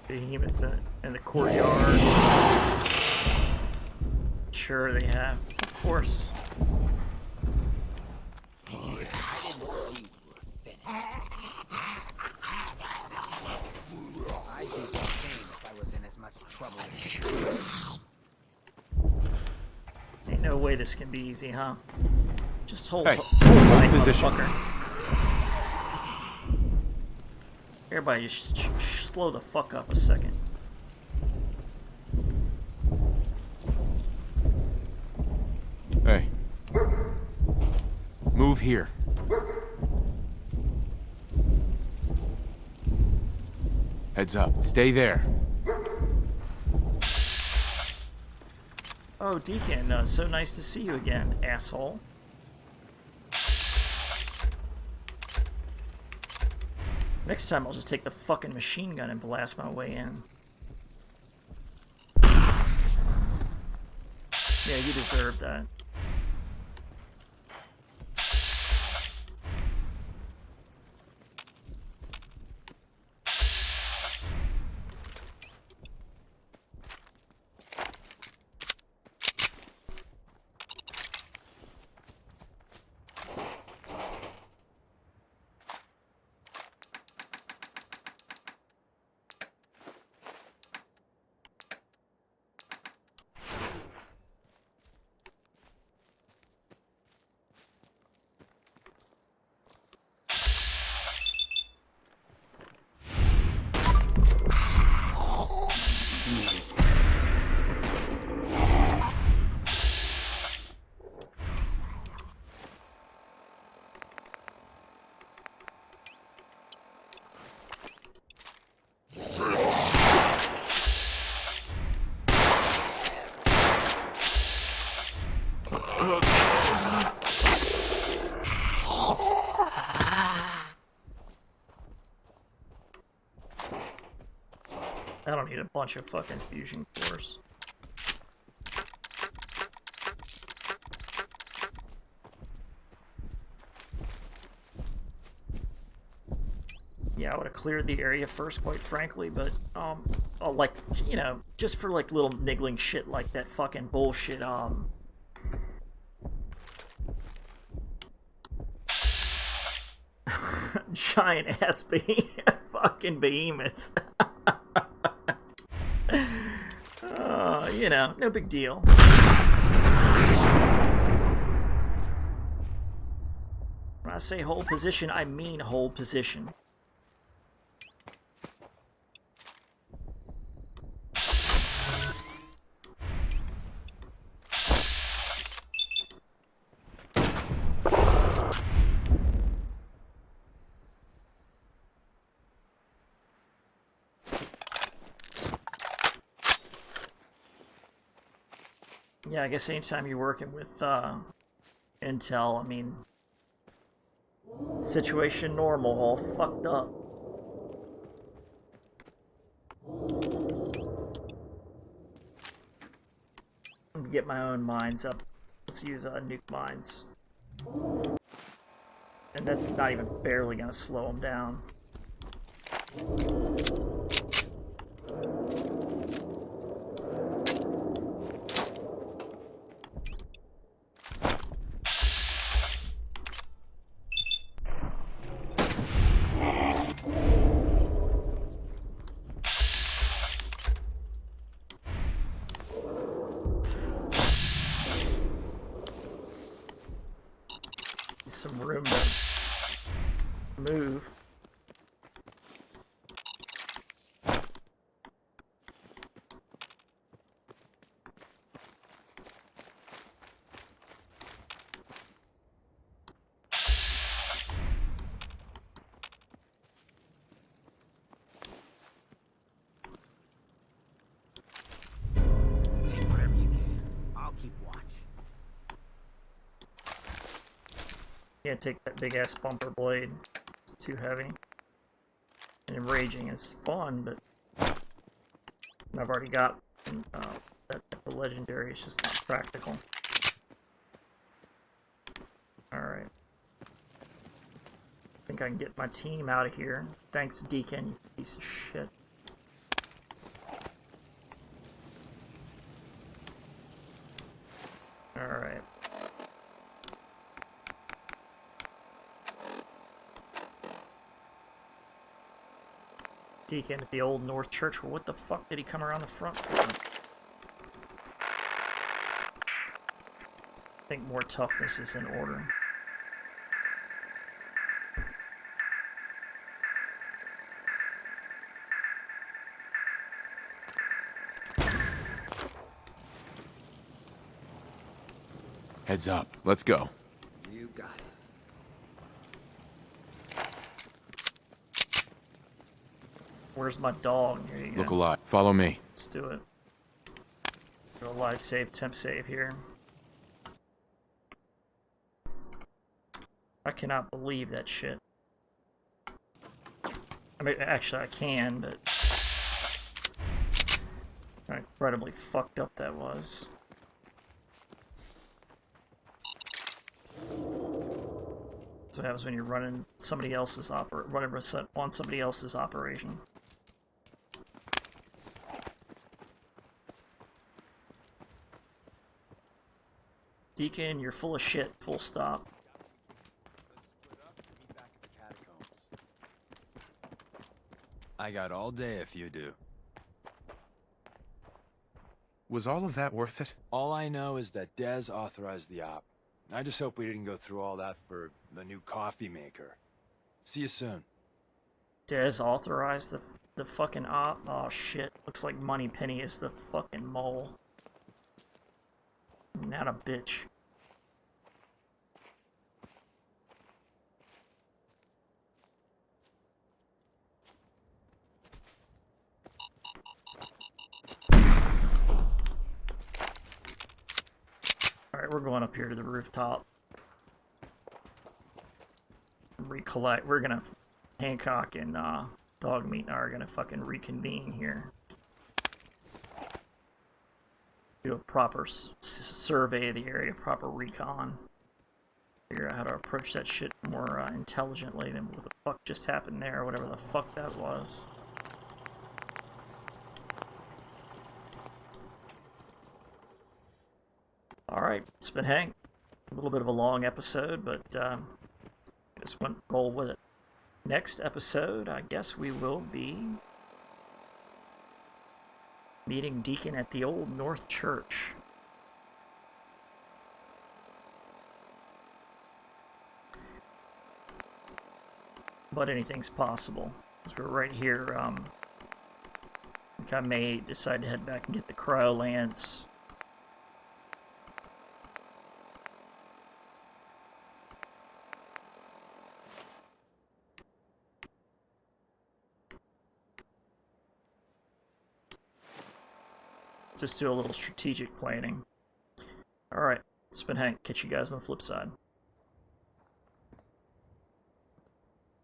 Behemoths in the courtyard. Sure they have. Of course. I didn't see you were finished. I'd do the same if I was in as much trouble as you. Ain't no way this can be easy, huh? Just hold, Hey, hold tight, position. motherfucker. Everybody just slow the fuck up a second. Hey. Move here. Heads up. Stay there. Railroad Deacon, so nice to see you again, asshole. Next time I'll just take the fucking machine gun and blast my way in. Yeah, you deserve that. I don't need a bunch of fucking fusion cores. Yeah, I would have cleared the area first, quite frankly, but, like, you know, just for, like, little niggling shit like that fucking bullshit, giant-ass fucking behemoth. You know, no big deal. When I say hold position, I mean hold position. Yeah, I guess anytime you're working with Intel, I mean, situation normal, all fucked up. Let me get my own mines up. Let's use nuke mines. And that's not even barely gonna slow them down. Some room to move. Take whatever you can. I'll keep watch. Can't take that big ass bumper blade. It's too heavy. And raging is fun, but I've already got that type of legendary. It's just not practical. Alright. I think I can get my team out of here. Thanks, Deacon, you piece of shit. Alright. Deacon at the Old North Church. Well, what the fuck did he come around the front for? I think more toughness is in order. Heads up. Let's go. You got it. Where's my dog? Here you go. Look alive. Follow me. Let's do it. Do a live save, temp save here. I cannot believe that shit. I mean, actually I can, but how incredibly fucked up that was. That's what happens when you're running somebody else's on somebody else's operation. Deacon, you're full of shit, full stop. I got all day if you do. Was all of that worth it? All I know is that Dez authorized the op. I just hope we didn't go through all that for the new coffee maker. See you soon. Dez authorized the fucking op? Oh shit, looks like Moneypenny is the fucking mole. Not a bitch. Alright, we're going up here to the rooftop. Recollect. We're gonna... Hancock and Dogmeat are gonna fucking reconvene here. Do a proper survey of the area, proper recon. Figure out how to approach that shit more intelligently than what the fuck just happened there, whatever the fuck that was. Alright, it's been Hank. A little bit of a long episode, but just went roll with it. Next episode, I guess we will be meeting Deacon at the Old North Church. But anything's possible. Because we're right here, I think I may decide to head back and get the Cryo Lance. Just do a little strategic planning. Alright, it's been Hank. Catch you guys on the flip side.